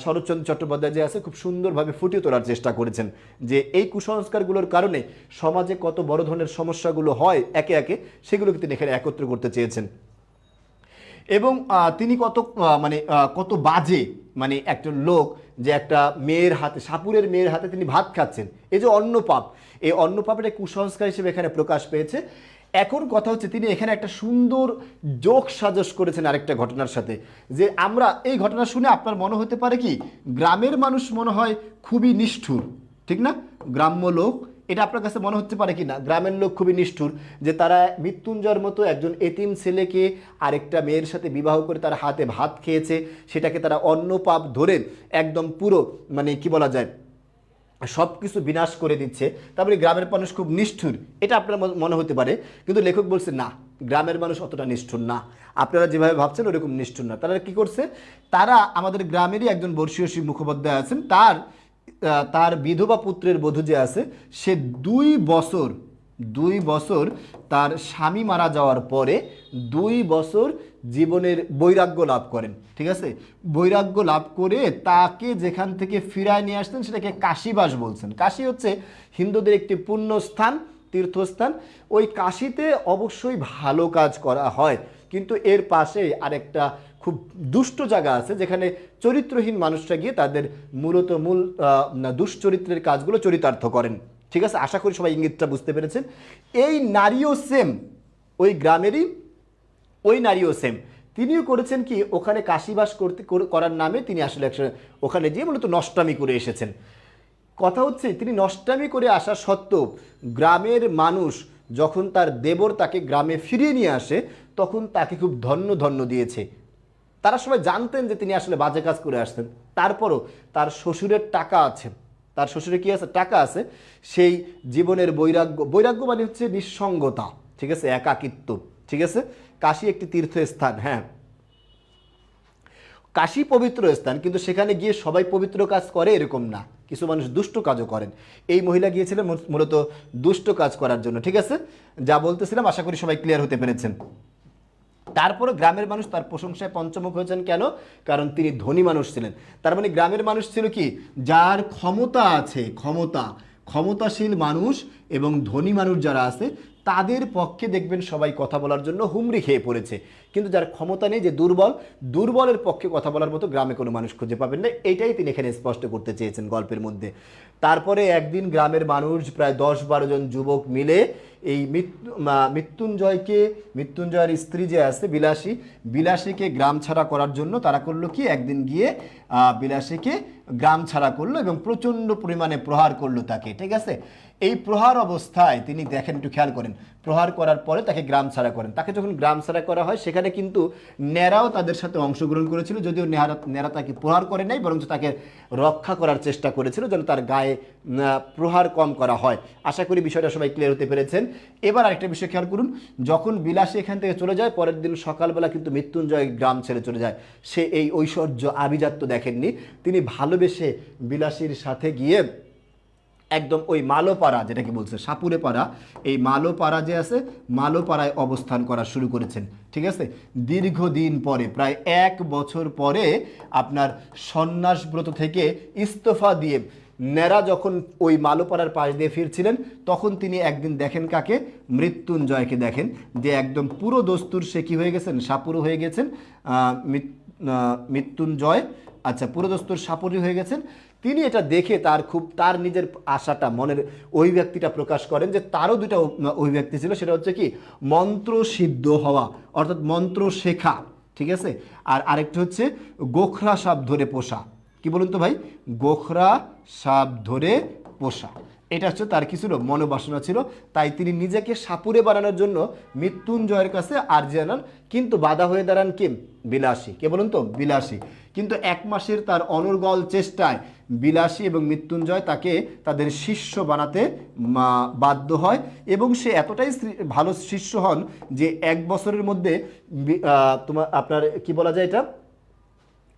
শরৎচন্দ্র চট্টোপাধ্যায় যে আছে খুব সুন্দরভাবে ফুটিয়ে তোলার চেষ্টা করেছেন, যে এই কুসংস্কারগুলোর কারণে সমাজে কত বড় ধরনের সমস্যাগুলো হয় একে একে, সেগুলোকে তিনি এখানে একত্র করতে চেয়েছেন। এবং তিনি কত বাজে, মানে একটা লোক যে একটা মেয়ের হাতে, সাপুরের মেয়ের হাতে তিনি ভাত খাচ্ছেন, এই যে অন্ন পাপ, এই অন্ন পাপের কুসংস্কার হিসেবে এখানে প্রকাশ পেয়েছে। এখন কথা হচ্ছে তিনি এখানে একটা সুন্দর যোগ সাজস করেছেন আরেকটা ঘটনার সাথে, যে আমরা এই ঘটনা শুনে আপনার মনে হতে পারে কি গ্রামের মানুষ মনে হয় খুবই নিষ্ঠুর, ঠিক না? গ্রাম্য লোক, এটা আপনার কাছে মনে হতে পারে কি না গ্রামের লোক খুবই নিষ্ঠুর, যে তারা মৃত্যুঞ্জয়ের মতো একজন এতিম ছেলেকে আরেকটা মেয়ের সাথে বিবাহ করে তার হাতে ভাত খেয়েছে, সেটাকে তারা অন্য পাপ ধরে একদম পুরো কি বলা যায় সব কিছু বিনাশ করে দিচ্ছে, তারপরে গ্রামের মানুষ খুব নিষ্ঠুর, এটা আপনার মনে হতে পারে। কিন্তু লেখক বলছে না, গ্রামের মানুষ অতটা নিষ্ঠুর না, আপনারা যেভাবে ভাবছেন ওরকম নিষ্ঠুর না। তারা কি করছে? তারা আমাদের গ্রামেরই একজন বর্ষীয় মুখোপাধ্যায় আছেন, তার বিধবা পুত্রের বধূ যে আছে, সে 2 বছর তার স্বামী মারা যাওয়ার পরে 2 বছর জীবনের বৈরাগ্য লাভ করেন, ঠিক আছে। বৈরাগ্য লাভ করে তাকে যেখান থেকে ফিরায় নিয়ে আসতেন সেটাকে কাশীবাস বলছেন। কাশী হচ্ছে হিন্দুদের একটি পুণ্য স্থান, তীর্থস্থান। ওই কাশীতে অবশ্যই ভালো কাজ করা হয়, কিন্তু এর পাশে আরেকটা খুব দুষ্ট জায়গা আছে যেখানে চরিত্রহীন মানুষরা গিয়ে তাদের মূল দুশ্চরিত্রের কাজগুলো চরিতার্থ করেন, ঠিক আছে। আশা করি সবাই ইঙ্গিতটা বুঝতে পেরেছেন। এই নারীও সেম, ওই গ্রামেরই ওই নারীও সেম, তিনিও করেছেন কি ওখানে কাশীবাস করার নামে তিনি আসলে ওখানে গিয়ে মূলত নষ্টামি করে এসেছেন। কথা হচ্ছে তিনি নষ্টামি করে আসা সত্ত্বেও গ্রামের মানুষ যখন তার দেবর তাকে গ্রামে ফিরিয়ে নিয়ে আসে তখন তাকে খুব ধন্য দিয়েছে। তারা সবাই জানতেন যে তিনি আসলে বাজে কাজ করে আসতেন, তারপরও তার শ্বশুরের টাকা আছে, তার শ্বশুরের কি আছে? টাকা আছে। সেই জীবনের বৈরাগ্য মানে হচ্ছে নিঃসঙ্গতা, ঠিক আছে, একাকিত্ব, ঠিক আছে। কাশী একটি তীর্থস্থান, হ্যাঁ, কাশী পবিত্র স্থান, কিন্তু সেখানে গিয়ে সবাই পবিত্র কাজ করে এরকম না, কিছু মানুষ দুষ্ট কাজও করেন। এই মহিলা গিয়েছিলেন মূলত দুষ্ট কাজ করার জন্য, ঠিক আছে। যা বলতেছিলাম আশা করি সবাই ক্লিয়ার হতে পেরেছেন। তারপরে গ্রামের মানুষ তার প্রশংসায় পঞ্চমুখ হয়েছেন কেন? কারণ তিনি ধনী মানুষ ছিলেন। তার মানে গ্রামের মানুষ ছিল কি, যার ক্ষমতা আছে, ক্ষমতাশীল মানুষ এবং ধনী মানুষ যারা আছে তাদের পক্ষে দেখবেন সবাই কথা বলার জন্য হুমড়ি খেয়ে পড়েছে, কিন্তু যার ক্ষমতা নেই, যে দুর্বলের পক্ষে কথা বলার মতো গ্রামে কোনো মানুষ খুঁজে পাবেন না। এইটাই তিনি এখানে স্পষ্ট করতে চেয়েছেন গল্পের মধ্যে। তারপরে একদিন গ্রামের মানুষ প্রায় 10-12 জন যুবক মিলে এই মৃত্যুঞ্জয়ের স্ত্রী যে আছে বিলাসীকে গ্রাম ছাড়া করার জন্য তারা করলো কি, একদিন গিয়ে বিলাসীকে গ্রাম ছাড়া করলো এবং প্রচণ্ড পরিমাণে প্রহার করলো তাকে। ঠিক আছে, এই প্রহার অবস্থায় তিনি দেখেন, একটু খেয়াল করেন, প্রহার করার পরে তাকে গ্রাম ছাড়া করেন। তাকে যখন গ্রাম ছাড়া করা হয় সেখানে কিন্তু নেরাও তাদের সাথে অংশগ্রহণ করেছিল, যদিও নেরা তাকে প্রহার করে নাই, বরঞ্চ তাকে রক্ষা করার চেষ্টা করেছিল যেন তার গায়ে প্রহার কম করা হয়। আশা করি বিষয়টা সবাই ক্লিয়ার হতে পেরেছেন। এবার আরেকটা বিষয় খেয়াল করুন, যখন বিলাসী এখান থেকে চলে যায়, পরের দিন সকালবেলা কিন্তু মৃত্যুঞ্জয় গ্রাম ছেড়ে চলে যায়। সে এই ঐশ্বর্য আভিজাত্য দেখেননি, তিনি ভালোবেসে বিলাসীর সাথে গিয়ে একদম ওই মালোপাড়া, যেটাকে বলছে সাপুরে পাড়া, এই মালোপাড়া যে আছে, মালোপাড়ায় অবস্থান করা শুরু করেছেন। ঠিক আছে, দীর্ঘদিন পরে, প্রায় 1 বছর পরে আপনার সন্ন্যাসব্রত থেকে ইস্তফা দিয়ে নেরা যখন ওই মালোপাড়ার পাশ দিয়ে ফিরছিলেন, তখন তিনি একদিন দেখেন কাকে, মৃত্যুঞ্জয়কে দেখেন, যে একদম পুরো দস্তুর সে কী হয়ে গেছেন, সাপুরু হয়ে গেছেন। মৃত্যুঞ্জয় আচ্ছা পুরো দস্তুর সাপুরি হয়ে গেছেন। তিনি এটা দেখে তার নিজের আশাটা, মনের অভিব্যক্তিটা প্রকাশ করেন যে তারও দুটা অভিব্যক্তি ছিল, সেটা হচ্ছে কি, মন্ত্র সিদ্ধ হওয়া, অর্থাৎ মন্ত্র শেখা। ঠিক আছে, আর আরেকটা হচ্ছে গোখরা সাপ ধরে পোষা। কি বলুন তো ভাই, গোখরা সাপ ধরে পোষা, এটা হচ্ছে তার কিছু মনোবাসনা ছিল। তাই তিনি নিজেকে সাপুরে বানানোর জন্য মৃত্যুঞ্জয়ের কাছে আর্জি জানান, কিন্তু বাধা হয়ে দাঁড়ান কে, বিলাসী। কে বলুন তো, বিলাসী। কিন্তু 1 মাসের তার অনর্গল চেষ্টায় বিলাসী এবং মৃত্যুঞ্জয় তাকে তাদের শিষ্য বানাতে বাধ্য হয়, এবং সে এতটাই ভালো শিষ্য হন যে 1 বছরের মধ্যে আপনার কি বলা যায়, এটা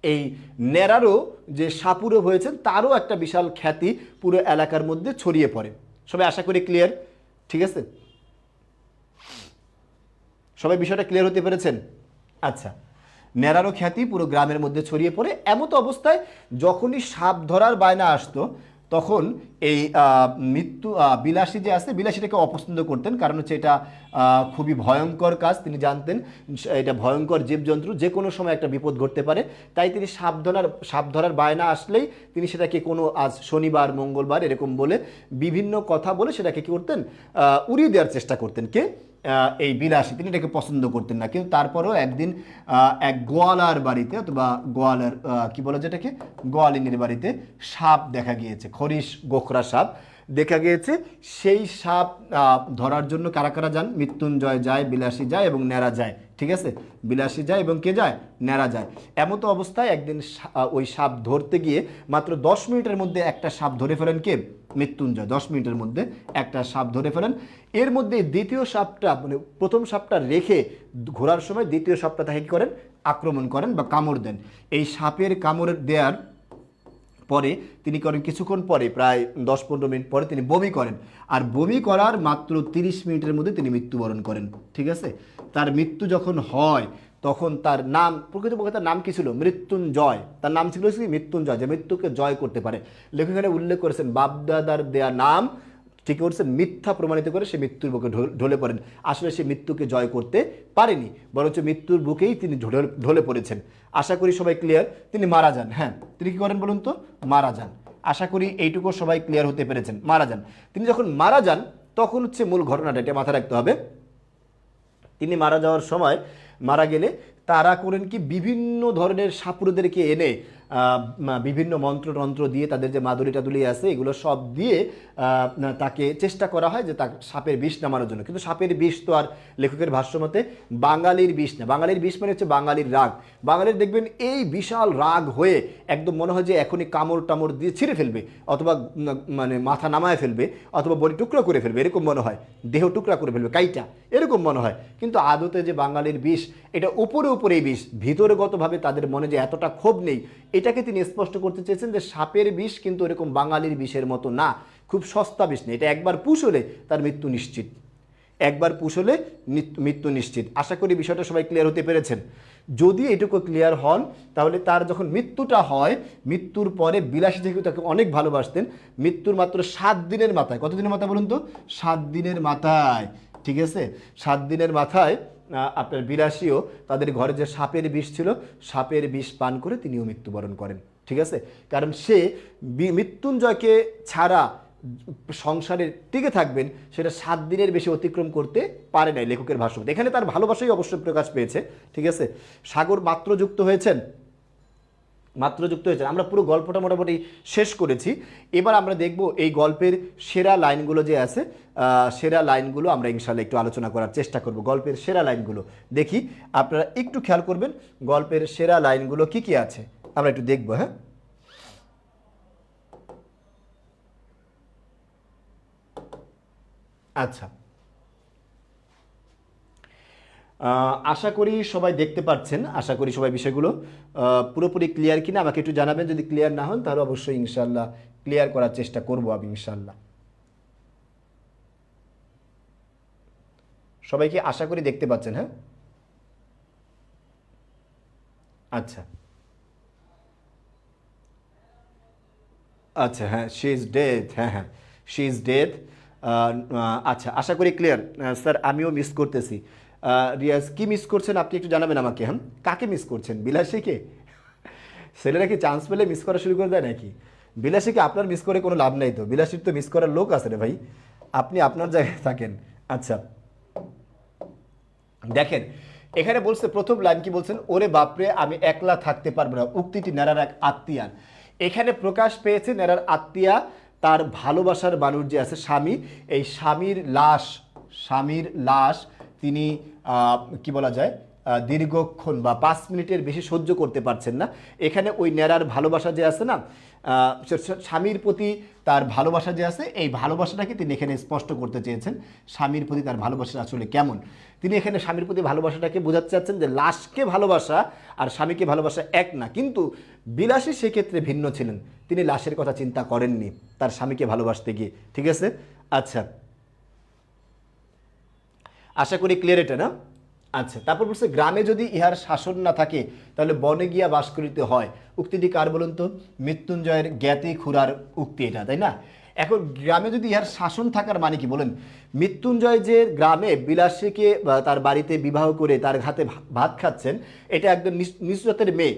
এই নেরারও যে সাপুরে হয়েছেন তারও একটা বিশাল খ্যাতি পুরো এলাকার মধ্যে ছড়িয়ে পড়ে। সবাই আশা করি ক্লিয়ার। ঠিক আছে, সবাই বিষয়টা ক্লিয়ার হতে পেরেছেন? আচ্ছা, নেরারও খ্যাতি পুরো গ্রামের মধ্যে ছড়িয়ে পড়ে। এমতো অবস্থায় যখনই সাপ ধরার বায়না আসতো, তখন এই বিলাসী যে আছে, বিলাসীটাকে অপছন্দ করতেন, কারণ হচ্ছে এটা খুবই ভয়ঙ্কর কাজ। তিনি জানতেন এটা ভয়ঙ্কর জীবজন্তু, যে কোনো সময় একটা বিপদ ঘটতে পারে। তাই তিনি সাপ ধরার বায়না আসলেই তিনি সেটাকে কোনো আজ শনিবার মঙ্গলবার এরকম বলে বিভিন্ন কথা বলে সেটাকে কী করতেন, উড়িয়ে দেওয়ার চেষ্টা করতেন। কে, এই বিলাসী, তিনি এটাকে পছন্দ করতেন না। কিন্তু তারপরেও একদিন এক গোয়ালার বাড়িতে, অথবা গোয়ালার কি বলে যেটাকে, গোয়ালিনীর বাড়িতে সাপ দেখা গিয়েছে, খরিশ গোখরা সাপ দেখা গিয়েছে। সেই সাপ ধরার জন্য কারা কারা যান, মৃত্যুঞ্জয় যায়, বিলাসী যায় এবং নেরা যায়। ঠিক আছে, বিলাসী যায় এবং কে যায়, নেরা যায়। এমতো অবস্থায় একদিন ওই সাপ ধরতে গিয়ে মাত্র 10 মিনিটের মধ্যে একটা সাপ ধরে ফেলেন কে, মৃত্যুঞ্জয়। 10 মিনিটের মধ্যে একটা সাপ ধরে ফেলেন। এর মধ্যে দ্বিতীয় সাপটা, মানে প্রথম সাপটা রেখে ঘোরার সময় দ্বিতীয় সাপটা তাকে কী করেন, আক্রমণ করেন বা কামড় দেন। এই সাপের কামড় দেওয়ার পরে তিনি করেন, কিছুক্ষণ পরে, প্রায় 10-15 মিনিট পরে তিনি বমি করেন। আর বমি করার মাত্র 30 মিনিটের মধ্যে তিনি মৃত্যুবরণ করেন। ঠিক আছে, তার মৃত্যু যখন হয় তখন তার নাম, প্রকৃতপক্ষে তার নাম কি ছিল, মৃত্যুঞ্জয়। তার নাম ছিল কি, মৃত্যুঞ্জয়, যে মৃত্যুকে জয় করতে পারে। লেখক এখানে উল্লেখ করেছেন বাপদাদার দেয়া নাম ঠিক করছেন, মিথ্যা প্রমাণিত করে সে মৃত্যুর বুকে ঢলে পড়েন। আসলে সে মৃত্যুকে জয় করতে পারেনি, বরঞ্চ মৃত্যুর বুকেই তিনি ঢলে পড়েছেন। আশা করি সবাই ক্লিয়ার। তিনি মারা যান। হ্যাঁ, তিনি কী করেন বলুন তো, মারা যান। আশা করি এইটুকু সবাই ক্লিয়ার হতে পেরেছেন। মারা যান। তিনি যখন মারা যান তখন হচ্ছে মূল ঘটনাটা, এটা মাথায় রাখতে হবে। তিনি মারা যাওয়ার সময়, মারা গেলে তারা করেন কি, বিভিন্ন ধরনের সাপুরদেরকে এনে বিভিন্ন মন্ত্রতন্ত্র দিয়ে, তাদের যে মাদুলি টাদুলি আছে এগুলো সব দিয়ে তাকে চেষ্টা করা হয় যে তার সাপের বিষ নামানোর জন্য। কিন্তু সাপের বিষ তো আর লেখকের ভাষ্যমতে বাঙালির বিষ না। বাঙালির বিষ মানে হচ্ছে বাঙালির রাগ। বাঙালির দেখবেন এই বিশাল রাগ হয়ে একদম মনে হয় যে এখনই কামড় টামড় দিয়ে ছিঁড়ে ফেলবে, অথবা মানে মাথা নামায় ফেলবে, অথবা বডি টুকরা করে ফেলবে, এরকম মনে হয়, দেহ টুকরা করে ফেলবে, কাইটা, এরকম মনে হয়। কিন্তু আদতে যে বাঙালির বিষ, এটা উপরে উপরেই বিষ, ভিতরগতভাবে তাদের মনে যে এতটা ক্ষোভ নেই, এটাকে তিনি স্পষ্ট করতে চেয়েছেন যে সাপের বিষ কিন্তু এরকম বাঙালির বিষের মতো না, খুব সস্তা বিষ নেই, এটা একবার পুষ হলে তার মৃত্যু নিশ্চিত, একবার পুষ হলে মৃত্যু নিশ্চিত। আশা করি বিষয়টা সবাই ক্লিয়ার হতে পেরেছেন। যদি এটুকু ক্লিয়ার হন, তাহলে তার যখন মৃত্যুটা হয়, মৃত্যুর পরে বিলাসী যেহেতু তাকে অনেক ভালোবাসতেন, মৃত্যুর মাত্র 7 দিনের মাথায়, কত দিনের মাথায় বলুন তো, 7 দিনের মাথায়, ঠিক আছে, 7 দিনের মাথায় আপনার বিলাসীও তাদের ঘরে যে সাপের বিষ ছিল, সাপের বিষ পান করে তিনিও মৃত্যুবরণ করেন। ঠিক আছে, কারণ সে মৃত্যুঞ্জয়কে ছাড়া সংসারে টিকে থাকবেন সেটা 7 দিনের বেশি অতিক্রম করতে পারে নাই লেখকের ভাষ্য। এখানে তার ভালোবাসাই অবশ্যই প্রকাশ পেয়েছে, ঠিক আছে। সাগর মাত্র যুক্ত হয়েছেন, মাত্র যুক্ত হয়েছেন। আমরা পুরো গল্পটা মোটামুটি শেষ করেছি। এবার আমরা দেখব এই গল্পের সেরা লাইনগুলো যে আছে, সেরা লাইনগুলো আমরা ইনশাল্লাহ একটু আলোচনা করার চেষ্টা করব। গল্পের সেরা লাইনগুলো দেখি, আপনারা একটু খেয়াল করবেন গল্পের সেরা লাইনগুলো কি কি আছে আমরা একটু দেখব। হ্যাঁ, আচ্ছা, আশা করি সবাই দেখতে পাচ্ছেন, আশা করি সবাই বিষয়গুলো পুরোপুরি ক্লিয়ার কিনা আমাকে একটু জানাবেন। যদি ক্লিয়ার না হন তাহলে অবশ্যই ইনশাল্লাহ ক্লিয়ার করার চেষ্টা করব আমি ইনশাল্লাহ। সবাইকে আশা করি দেখতে পাচ্ছেন। হ্যাঁ, আচ্ছা, আচ্ছা, হ্যাঁ, শি ইজ ডেথ, হ্যাঁ হ্যাঁ, শি ইজ ডেথ। আচ্ছা, আশা করি ক্লিয়ার। স্যার আমিও মিস করতেছি। রিয়াজ কি মিস করছেন আপনি একটু জানাবেন আমাকে। হ্যাঁ, কাকে মিস করছেন? বিলাসীকে? ছেলেরা কি চান্স পেলে মিস করা শুরু করে দেয় নাকি? বিলাসীকে আপনার মিস করে কোনো লাভ নেই তো, বিলাসীর তো মিস করার লোক আছে রে ভাই, আপনি আপনার জায়গায় থাকেন। আচ্ছা, দেখেন এখানে বলছে প্রথম লাইন কি বলছেন, ওরে বাপরে আমি একলা থাকতে পারবো না, উক্তিটি নেড়ার এক আত্মীয়ার। এখানে প্রকাশ পেয়েছে নেড়ার আত্মীয়া, তার ভালোবাসার মানুষ যে আছে স্বামী, এই স্বামীর লাশ তিনি কি বলা যায় দীর্ঘক্ষণ বা 5 মিনিটের বেশি সহ্য করতে পারছেন না। এখানে ওই ন্যাড়ার ভালোবাসা যে আছে না, স্বামীর প্রতি তার ভালোবাসা যে আছে, এই ভালোবাসাটাকে তিনি এখানে স্পষ্ট করতে চেয়েছেন। স্বামীর প্রতি তার ভালোবাসা আসলে কেমন, তিনি এখানে স্বামীর প্রতি ভালোবাসাটাকে বোঝাতে চাচ্ছেন যে লাশকে ভালোবাসা আর স্বামীকে ভালোবাসা এক না। কিন্তু বিলাসী সেক্ষেত্রে ভিন্ন ছিলেন, তিনি লাশের কথা চিন্তা করেননি তার স্বামীকে ভালোবাসতে গিয়ে, ঠিক আছে। আচ্ছা, আশা করি ক্লিয়ার এটা না? আচ্ছা, তারপর বলছে গ্রামে যদি ইহার শাসন না থাকে তাহলে বনে গিয়া বাস করিতে হয়। উক্তিটি কার বলুন তো? মৃত্যুঞ্জয়ের জ্ঞাতি খুড়ার উক্তি এটা, তাই না? এখন গ্রামে যদি ইহার শাসন থাকার মানে কি বলেন? মৃত্যুঞ্জয় যে গ্রামে বিলাসীকে তার বাড়িতে বিবাহ করে তার হাতে ভাত খাচ্ছেন, এটা একদম নিজ জাতের মেয়ে,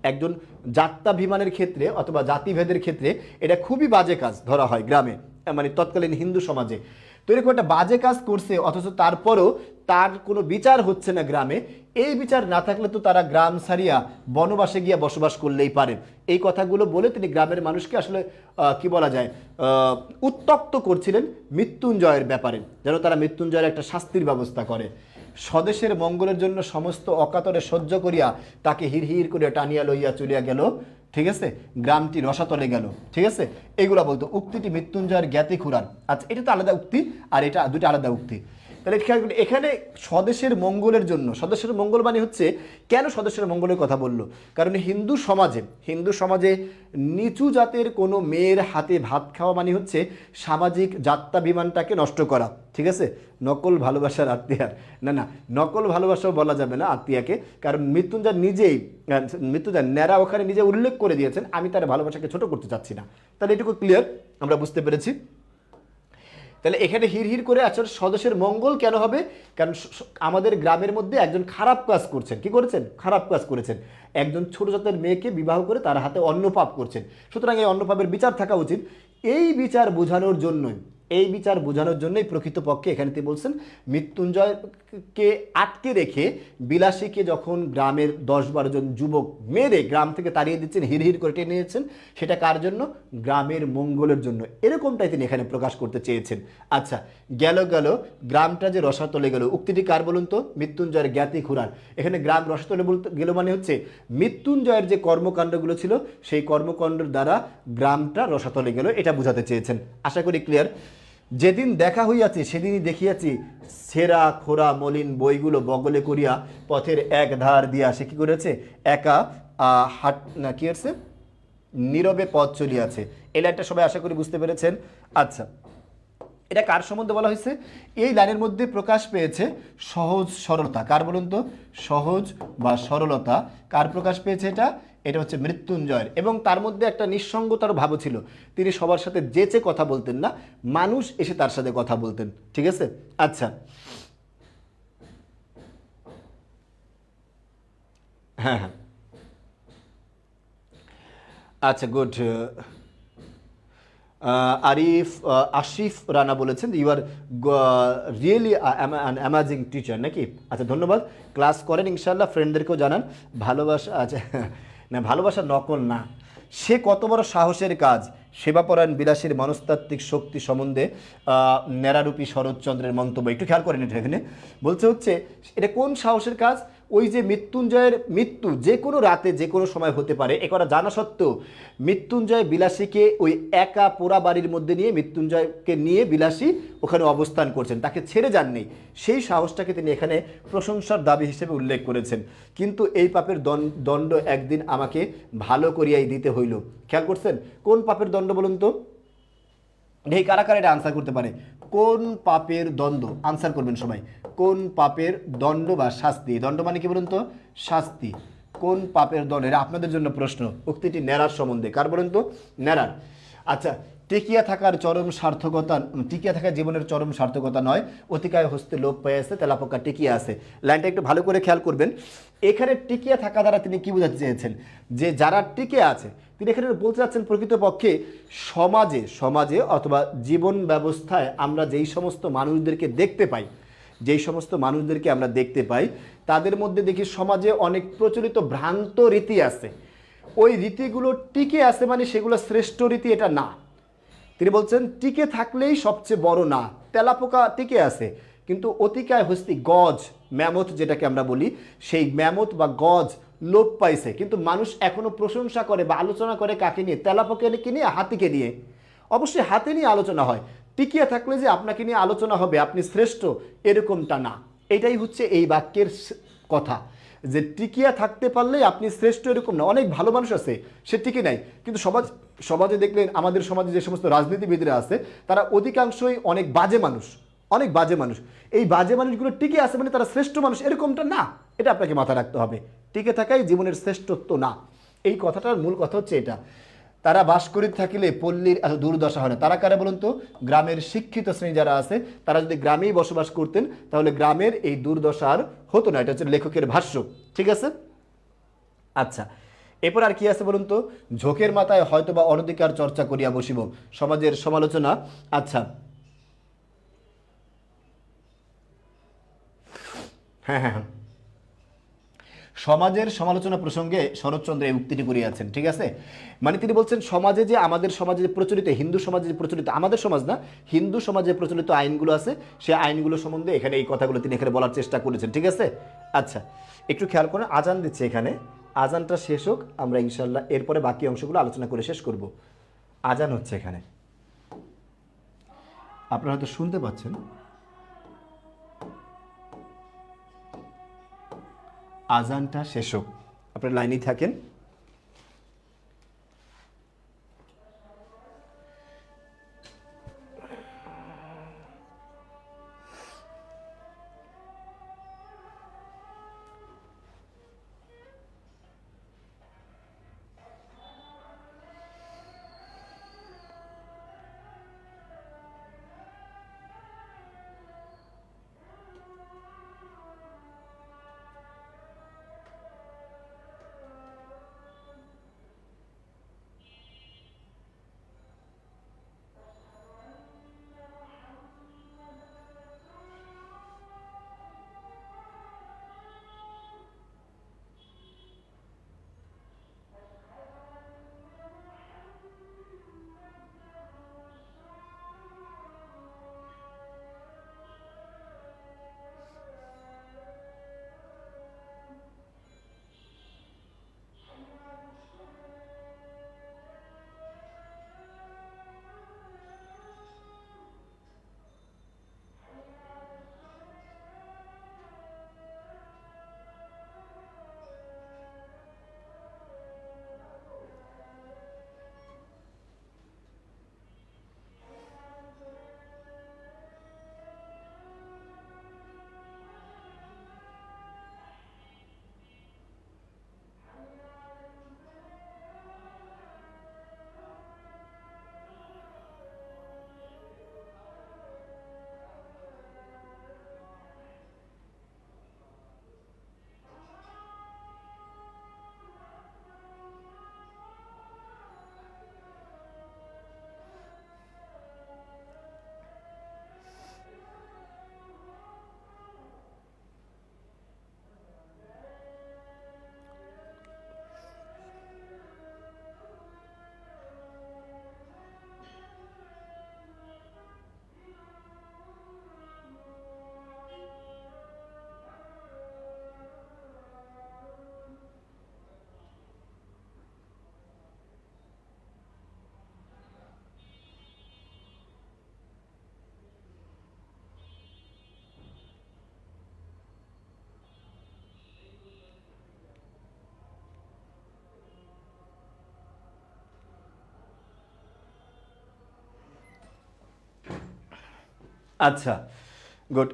একজন জাত্যাভিমানের ক্ষেত্রে অথবা জাতিভেদের ক্ষেত্রে এটা খুবই বাজে কাজ ধরা হয় গ্রামে, মানে তৎকালীন হিন্দু সমাজে। তো এরকম একটা বাজে কাজ করছে, অথচ তারপরও তার কোনো বিচার হচ্ছে না গ্রামে। এই বিচার না থাকলে তো তারা গ্রাম ছাড়িয়া বনবাসে গিয়া বসবাস করলেই পারে। এই কথাগুলো বলে তিনি গ্রামের মানুষকে আসলে কি বলা যায় উত্তক্ত করছিলেন মৃত্যুঞ্জয়ের ব্যাপারে, যেন তারা মৃত্যুঞ্জয়ের একটা শাস্তির ব্যবস্থা করে। স্বদেশের মঙ্গলের জন্য সমস্ত অকাতরে সহ্য করিয়া তাকে হির করিয়া টানিয়া লইয়া চলিয়া গেল, ঠিক আছে, গ্রামটি রসাতলে গেল, ঠিক আছে। এগুলা বলতো উক্তিটি মৃত্যুঞ্জয়ের জ্ঞাতি খুরান। আচ্ছা, এটা তো আলাদা উক্তি আর এটা দুটো আলাদা উক্তি। তাহলে এখানে স্বদেশের মঙ্গলের জন্য, স্বদেশের মঙ্গল মানে হচ্ছে কেন স্বদেশের মঙ্গলের কথা বললো? কারণ হিন্দু সমাজে নিচু জাতের কোনো মেয়ের হাতে ভাত খাওয়া মানে হচ্ছে সামাজিক জাত্যাভিমানটাকে নষ্ট করা, ঠিক আছে। নকল ভালোবাসার আত্মীয়ার, না না, নকল ভালোবাসাও বলা যাবে না আত্মীয়াকে, কারণ মৃত্যুঞ্জয় ন্যাড়া ওখানে নিজে উল্লেখ করে দিয়েছেন আমি তার ভালোবাসাকে ছোট করতে চাচ্ছি না। তাহলে এটুকু ক্লিয়ার, আমরা বুঝতে পেরেছি। তাহলে এখানে হির করে আসলে স্বদেশের মঙ্গল কেন হবে? কারণ আমাদের গ্রামের মধ্যে একজন খারাপ কাজ করছেন, কি করেছেন? খারাপ কাজ করেছেন, একজন ছোট জাতের মেয়েকে বিবাহ করে তার হাতে অন্নপাপ করছেন। সুতরাং এই অন্নপাপের বিচার থাকা উচিত। এই বিচার বোঝানোর জন্যই প্রকৃতপক্ষে এখানে তিনি বলছেন মৃত্যুঞ্জয়কে আটকে রেখে বিলাসীকে যখন গ্রামের 10-12 জন যুবক মেয়েরে গ্রাম থেকে তাড়িয়ে দিচ্ছেন, হির করে টেনে নিয়েছেন, সেটা কার জন্য? গ্রামের মঙ্গলের জন্য। এরকমটাই তিনি এখানে প্রকাশ করতে চেয়েছেন। আচ্ছা, গেল গ্রামটা যে রসাতলে গেল, উক্তিটি কার বলুন তো? মৃত্যুঞ্জয়ের জ্ঞাতি খুড়ার। এখানে গ্রাম রসাতলে বলতে গেল মানে হচ্ছে মৃত্যুঞ্জয়ের যে কর্মকাণ্ডগুলো ছিল সেই কর্মকাণ্ডের দ্বারা গ্রামটা রসাতলে গেল, এটা বোঝাতে চেয়েছেন। আশা করি ক্লিয়ার। যেদিন দেখা হইয়াছে সেদিনই দেখিয়াছি ছেঁড়া খোরা মলিন বইগুলো বগলে করিয়া পথের এক ধার দিয়া সে কি করেছে? একা হাট না কি আছে, নীরবে পথ চলিয়াছে। এই লাইনটা সবাই আশা করি বুঝতে পেরেছেন। আচ্ছা, এটা কার সম্বন্ধে বলা হয়েছে? এই লাইনের মধ্যে প্রকাশ পেয়েছে সহজ সরলতা। কার বলুন তো? সহজ বা সরলতা কার প্রকাশ পেয়েছে? এটা হচ্ছে মৃত্যুঞ্জয়ের। এবং তার মধ্যে একটা নিঃসঙ্গতার ভাবও ছিল, তিনি সবার সাথে যেচে কথা বলতেন না, মানুষ এসে তার সাথে কথা বলতেন, ঠিক আছে। আচ্ছা, হ্যাঁ হ্যাঁ, আচ্ছা, গুড। আরিফ আশিফ রানা বলেছেন you are really amazing teacher নাকি? আচ্ছা ধন্যবাদ, ক্লাস করেন ইনশাল্লাহ, ফ্রেন্ডদেরকেও জানান। ভালোবাসা আচ্ছা না, ভালোবাসা নকল না। সে কত বড় সাহসের কাজ! সেবাপরায়ণ বিলাসীর মনস্তাত্ত্বিক শক্তি সম্বন্ধে ন্যাড়ারূপী শরৎচন্দ্রের মন্তব্য একটু খেয়াল করেন। এটা এখানে বলছে হচ্ছে এটা কোন সাহসের কাজ? ওই যে মৃত্যুঞ্জয়ের মৃত্যু যে কোনো রাতে যে কোনো সময় হতে পারে এ কথা জানা সত্ত্বেও মৃত্যুঞ্জয় বিলাসীকে ওই একা পোড়া বাড়ির মধ্যে নিয়ে মৃত্যুঞ্জয়কে নিয়ে বিলাসী ওখানে অবস্থান করছেন, তাকে ছেড়ে যাননি। সেই সাহসটাকে তিনি এখানে প্রশংসার দাবি হিসেবে উল্লেখ করেছেন। কিন্তু এই পাপের দণ্ড একদিন আমাকে ভালো করিয়াই দিতে হইল। খেয়াল করছেন কোন পাপের দণ্ড বলুন তো? এই কারা কারা এটা আনসার করতে পারে? কোন পাপের দণ্ড আনসার করবেন সবাই। কোন পাপের দণ্ড বা শাস্তি? দণ্ড মানে কি বলুন তো? শাস্তি। কোন পাপের দণ্ড? এটা আপনাদের জন্য প্রশ্ন। উক্তিটি ন্যাড়ার সম্বন্ধে। কার বলুন তো? ন্যাড়ার। আচ্ছা, টিকিয়া থাকার চরম সার্থকতা, টিকিয়া থাকার জীবনের চরম সার্থকতা নয়, অতিকায় হস্তে লোপ পেয়েছে তেলাপোকা টিকিয়া আছে। লাইনটা একটু ভালো করে খেয়াল করবেন। এখানে টিকিয়া থাকা দ্বারা তিনি কি বোঝাতে চেয়েছেন? যে যারা টিকে আছে, তিনি এখানে বলতে চাচ্ছেন প্রকৃতপক্ষে সমাজে সমাজে অথবা জীবন ব্যবস্থায় আমরা যেই সমস্ত মানুষদেরকে দেখতে পাই, যেই সমস্ত মানুষদেরকে আমরা দেখতে পাই তাদের মধ্যে দেখি সমাজে অনেক প্রচলিত ভ্রান্ত রীতি আছে। ওই রীতিগুলো টিকে আছে মানে সেগুলো শ্রেষ্ঠ রীতি এটা না। তিনি বলছেন টিকে থাকলেই সবচেয়ে বড় না। তেলাপোকা টিকে আছে কিন্তু অতিকায় হস্তি গজ, ম্যামথ যেটাকে আমরা বলি, সেই ম্যামথ বা গজ লোপ পাইছে। কিন্তু মানুষ এখনো প্রশংসা করে বা আলোচনা করে কাকে নিয়ে? তেলাপোকাকে নিয়ে, হাতিকে নিয়ে। অবশ্যই হাতি নিয়ে আলোচনা হয়, টিকিয়ে থাকলে যে আপনাকে নিয়ে আলোচনা হবে, আপনি শ্রেষ্ঠ এরকমটা না। এটাই হচ্ছে এই বাক্যের কথা, যে টিকিয়া থাকতে পারলেই আপনি শ্রেষ্ঠ এরকম না। অনেক ভালো মানুষ আছে সে টিকে নাই, কিন্তু সমাজে দেখলেন আমাদের সমাজে যে সমস্ত রাজনীতিবিদরা আছে তারা অধিকাংশই অনেক বাজে মানুষ, অনেক বাজে মানুষ। এই বাজে মানুষগুলো টিকে আছে মানে তারা শ্রেষ্ঠ মানুষ এরকমটা না। এটা আপনাকে মাথায় রাখতে হবে। টিকে থাকাই জীবনের শ্রেষ্ঠত্ব না। এই কথাটার মূল কথা হচ্ছে এটা। তারা বাস করিতে থাকিলে পল্লীর এত দুর্দশা হয় না। তারা কারা বলুন তো? গ্রামের শিক্ষিত শ্রেণী যারা আছে তারা যদি গ্রামেই বসবাস করতেন তাহলে গ্রামের এই দুর্দশা আর হতো না। এটা হচ্ছে লেখকের ভাষ্য। ঠিক আছে? আচ্ছা, এরপর আর কি আছে বলুন তো? ঝোঁকের মাথায় হয়তো বা অনধিকার চর্চা করিয়া বসিব, সমাজের সমালোচনা। আচ্ছা, হ্যাঁ হ্যাঁ হ্যাঁ, সমাজের সমালোচনা প্রসঙ্গে শরৎচন্দ্র এই উক্তিটি করিয়াছেন। ঠিক আছে? মানে তিনি বলছেন সমাজে যে আমাদের সমাজে যে প্রচলিত, হিন্দু সমাজে যে প্রচলিত, আমাদের সমাজ না, হিন্দু সমাজে প্রচলিত আইনগুলো আছে সেই আইনগুলো সম্বন্ধে এখানে এই কথাগুলো তিনি এখানে বলার চেষ্টা করেছেন। ঠিক আছে? আচ্ছা, একটু খেয়াল করেন, আজান দিচ্ছে এখানে। আজানটা শেষ হোক, আমরা ইনশাল্লাহ এরপরে বাকি অংশগুলো আলোচনা করে শেষ করব। আজান হচ্ছে এখানে, আপনারা হয়তো শুনতে পাচ্ছেন। আজানটা শেষ হোক, আপনার লাইনেই থাকেন। আচ্ছা, গুড,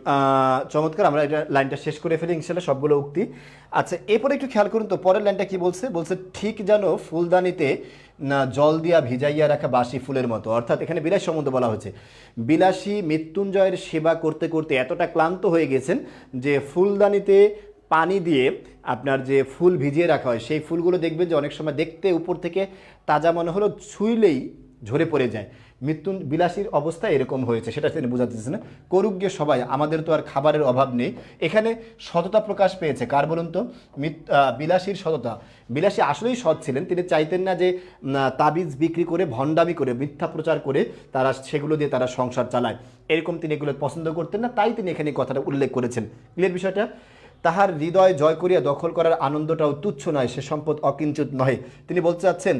চমৎকার। আমরা এটা লাইনটা শেষ করে ফেলি ইনশাল্লাহ, সবগুলো উক্তি। আচ্ছা, এরপরে একটু খেয়াল করুন তো, পরের লাইনটা কি বলছে? বলছে ঠিক যেন ফুলদানিতে না জল দিয়া ভিজাইয়া রাখা বাসি ফুলের মতো। অর্থাৎ এখানে বিলাস সম্বন্ধে বলা হয়েছে। বিলাসী মৃত্যুঞ্জয়ের সেবা করতে করতে এতটা ক্লান্ত হয়ে গেছেন যে ফুলদানিতে পানি দিয়ে আপনার যে ফুল ভিজিয়ে রাখা হয়, সেই ফুলগুলো দেখবেন যে অনেক সময় দেখতে উপর থেকে তাজা মনে হলো, ছুঁইলেই ঝরে পড়ে যায়। বিলাসীর অবস্থা এরকম হয়েছে, সেটা তিনি বোঝাতে চাচ্ছেন না। করুক গে সবাই, আমাদের তো আর খাবারের অভাব নেই। এখানে সততা প্রকাশ পেয়েছে কার বলুন তো? বিলাসীর সততা। বিলাসী আসলেই সৎ ছিলেন, তিনি চাইতেন না যে তাবিজ বিক্রি করে, ভণ্ডামি করে, মিথ্যা প্রচার করে তারা সেগুলো দিয়ে তারা সংসার চালায়, এরকম তিনি এগুলো পছন্দ করতেন না, তাই তিনি এখানে কথাটা উল্লেখ করেছেন। ক্লিয়ার বিষয়টা? তাহার হৃদয় জয় করিয়া দখল করার আনন্দটাও তুচ্ছ নয়, সে সম্পদ অকিঞ্চিত নহে। তিনি বলতে চাচ্ছেন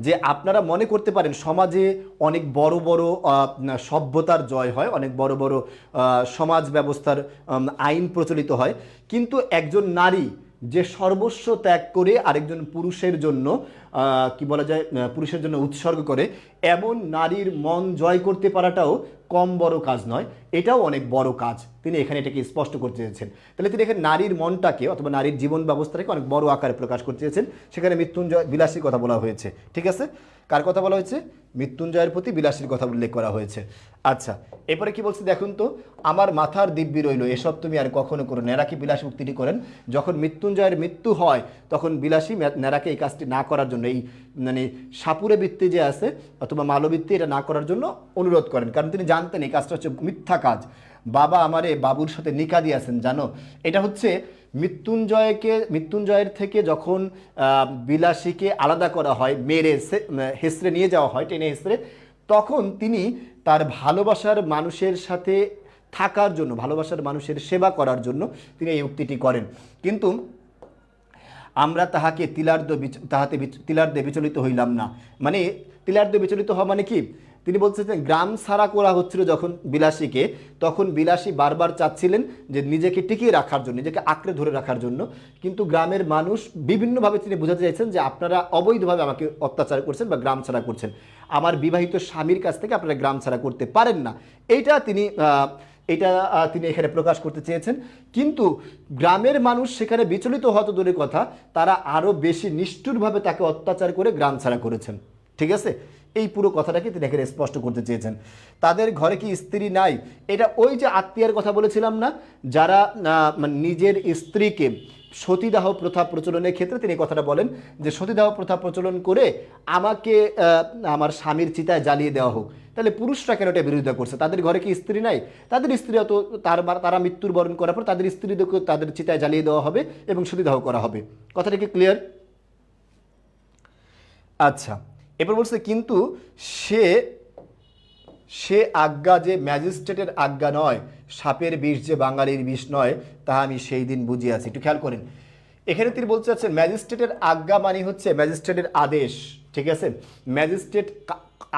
যে আপনারা মনে করতে পারেন সমাজে অনেক বড় বড় সভ্যতার জয় হয়, অনেক বড় বড় সমাজ ব্যবস্থার আইন প্রচলিত হয়, কিন্তু একজন নারী যে সর্বস্ব ত্যাগ করে আরেকজন পুরুষের জন্য কি বলা যায়, পুরুষের জন্য উৎসর্গ করে, এমন নারীর মন জয় করতে পারাটাও কম বড় কাজ নয়, এটাও অনেক বড় কাজ। তিনি এখানে এটাকে স্পষ্ট করতে চেয়েছেন। তাহলে তিনি এখানে নারীর মনটাকে অথবা নারীর জীবন ব্যবস্থাটাকে অনেক বড় আকারে প্রকাশ করতে চেয়েছেন। সেখানে মৃত্যুঞ্জয় বিলাসীর কথা বলা হয়েছে। ঠিক আছে, কার কথা বলা হয়েছে? মৃত্যুঞ্জয়ের প্রতি বিলাসীর কথা উল্লেখ করা হয়েছে। আচ্ছা, এরপরে কি বলছে দেখুন তো, আমার মাথার দিব্যি রইল এসব তুমি আর কখনো করো। নেরাকি বিলাসী উক্তিটি করেন যখন মৃত্যুঞ্জয়ের মৃত্যু হয়, তখন বিলাসী নেরাকে এই কাজটি না করার জন্য, এই মানে সাপুরে বৃত্তি যে আছে অথবা মালবৃত্তি, এটা না করার জন্য অনুরোধ করেন, কারণ তিনি জানতেন এই কাজটা হচ্ছে মিথ্যা কাজ। বাবা আমারে বাবুর সাথে নিকা দিয়েছেন জানো। এটা হচ্ছে মৃত্যুঞ্জয়ের থেকে যখন বিলাসীকে আলাদা করা হয়, মেরে হেসড়ে নিয়ে যাওয়া হয়, টেনে হেসড়ে, তখন তিনি তার ভালোবাসার মানুষের সাথে থাকার জন্য, ভালোবাসার মানুষের সেবা করার জন্য তিনি এই উক্তিটি করেন। কিন্তু আমরা তাহাকে তিলার্ধে বিচলিত হইলাম না। মানে তিলার্ধে বিচলিত হওয়া মানে কি? তিনি বলছেন গ্রাম ছাড়া করা হচ্ছিল যখন বিলাসীকে, তখন বিলাসী বারবার চাচ্ছিলেন যে নিজেকে টিকিয়ে রাখার জন্য, নিজেকে আঁকড়ে ধরে রাখার জন্য, কিন্তু গ্রামের মানুষ বিভিন্নভাবে তিনি বোঝাতে চাইছেন যে আপনারা অবৈধভাবে আমাকে অত্যাচার করছেন বা গ্রাম ছাড়া করছেন, আমার বিবাহিত স্বামীর কাছ থেকে আপনারা গ্রাম ছাড়া করতে পারেন না। এটা তিনি এখানে প্রকাশ করতে চেয়েছেন। কিন্তু গ্রামের মানুষ সেখানে বিচলিত হওয়া তো দূরের কথা, তারা আরও বেশি নিষ্ঠুরভাবে তাকে অত্যাচার করে গ্রাম ছাড়া করেছেন। ঠিক আছে, এই পুরো কথাটাকে তিনি এখানে স্পষ্ট করতে চেয়েছেন। তাদের ঘরে কি স্ত্রী নাই? এটা ওই যে আত্মীয়ার কথা বলেছিলাম না, যারা নিজের স্ত্রীকে সতীদাহ প্রথা প্রচলনের ক্ষেত্রে তিনি কথাটা বলেন যে সতীদাহ প্রথা প্রচলন করে আমাকে আমার স্বামীর চিতায় জ্বালিয়ে দেওয়া হোক। তাহলে পুরুষরা কেন এটা বিরোধিতা করছে? তাদের ঘরে কি স্ত্রী নাই? তাদের স্ত্রীরা তো তারা মৃত্যুর বরণ করার পর তাদের স্ত্রীদেরকে তাদের চিতায় জ্বালিয়ে দেওয়া হবে এবং সতীদাহ করা হবে। কথাটা কি ক্লিয়ার? আচ্ছা, এরপর বলছে কিন্তু সে আজ্ঞা যে ম্যাজিস্ট্রেটের আজ্ঞা নয়, সাপের বিষ যে বাঙালির বিষ নয়, তাহা আমি সেই দিন বুঝিয়াছি। একটু খেয়াল করেন, এখানে তিনি বলতে চাচ্ছেন ম্যাজিস্ট্রেটের আজ্ঞা মানে হচ্ছে ম্যাজিস্ট্রেটের আদেশ। ঠিক আছে, ম্যাজিস্ট্রেট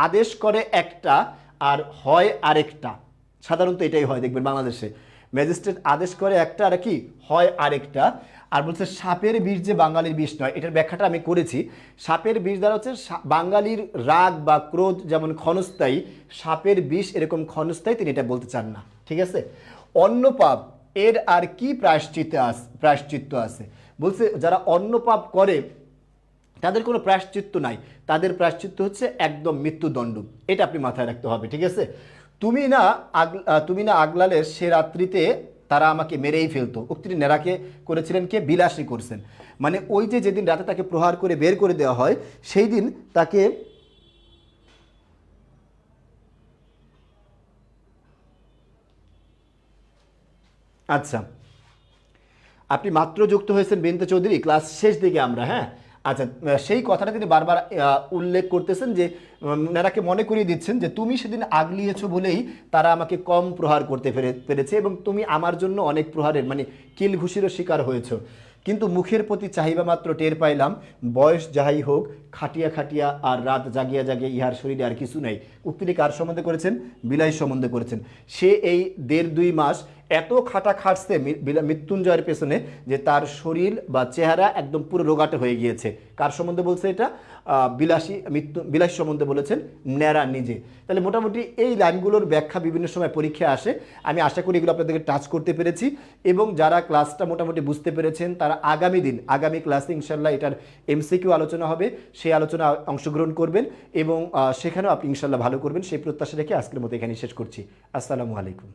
আদেশ করে একটা আর হয় আরেকটা, সাধারণত এটাই হয় দেখবেন বাংলাদেশে, ম্যাজিস্ট্রেট আদেশ করে একটা আর কি হয় আরেকটা। আর বলছে সাপের বিষ যে বাঙালির বিষ নয়, এটার ব্যাখ্যাটা আমি করেছি। সাপের বিষ দ্বারা হচ্ছে বাঙালির রাগ বা ক্রোধ যেমন ক্ষণস্থায়ী, সাপের বিষ এরকম ক্ষণস্থায়ী, তিনি এটা বলতে চান না। ঠিক আছে, অন্য পাপ এর আর কি প্রায়শ্চিত্ত আছে? বলছে যারা অন্য পাপ করে তাদের কোনো প্রায়শ্চিত্ত নাই, তাদের প্রায়শ্চিত্ত হচ্ছে একদম মৃত্যুদণ্ড। এটা আপনি মাথায় রাখতে হবে। ঠিক আছে, তুমি না আগলালে সে রাত্রিতে তারা আমাকে মেরেই ফেলতো। উক্তিটি নেরাকে করেছিলেন কে? বিলাসী করছেন। মানে ওই যে যেদিন রাতে তাকে প্রহার করে বের করে দেওয়া হয়, সেই দিন তাকে আচ্ছা, আপনি মাত্র যুক্ত হয়েছেন বিনতে চৌধুরী, ক্লাস শেষ দিকে আমরা, হ্যাঁ। আচ্ছা, সেই কথাটা তিনি বারবার উল্লেখ করতেছেন যে নেরাকে মনে করিয়ে দিচ্ছেন যে তুমি সেদিন আগলিয়েছো বলেই তারা আমাকে কম প্রহার করতে পেরেছে এবং তুমি আমার জন্য অনেক প্রহারের মানে কিল ঘুষিরও শিকার হয়েছো। কিন্তু মুখের প্রতি চাহিবা মাত্র টের পাইলাম, বয়স যাহাই হোক, খাটিয়া খাটিয়া আর রাত জাগিয়া জাগে ইহার শরীরে আর কিছু নাই। উক্তিটি কার সম্বন্ধে করেছেন? বিলাই সম্বন্ধে করেছেন। সে এই 1.5-2 মাস এত খাটছে মৃত্যুঞ্জয়ের পেছনে যে তার শরীর বা চেহারা একদম পুরো রোগাটে হয়ে গিয়েছে। কার সম্বন্ধে বলছে এটা? বিলাসী সম্বন্ধে বলেছেন ন্যাড়া নিজে। তাহলে মোটামুটি এই লাইনগুলোর ব্যাখ্যা বিভিন্ন সময় পরীক্ষায় আসে। আমি আশা করি এগুলো আপনাদেরকে টাচ করতে পেরেছি, এবং যারা ক্লাসটা মোটামুটি বুঝতে পেরেছেন তারা আগামী ক্লাসে ইনশাল্লাহ এটার এমসিকিউ আলোচনা হবে, সেই আলোচনা অংশগ্রহণ করবেন এবং সেখানেও আপনি ইনশাল্লাহ ভালো করবেন সেই প্রত্যাশা রেখে আজকের মতো এখানে শেষ করছি। আসসালামু আলাইকুম।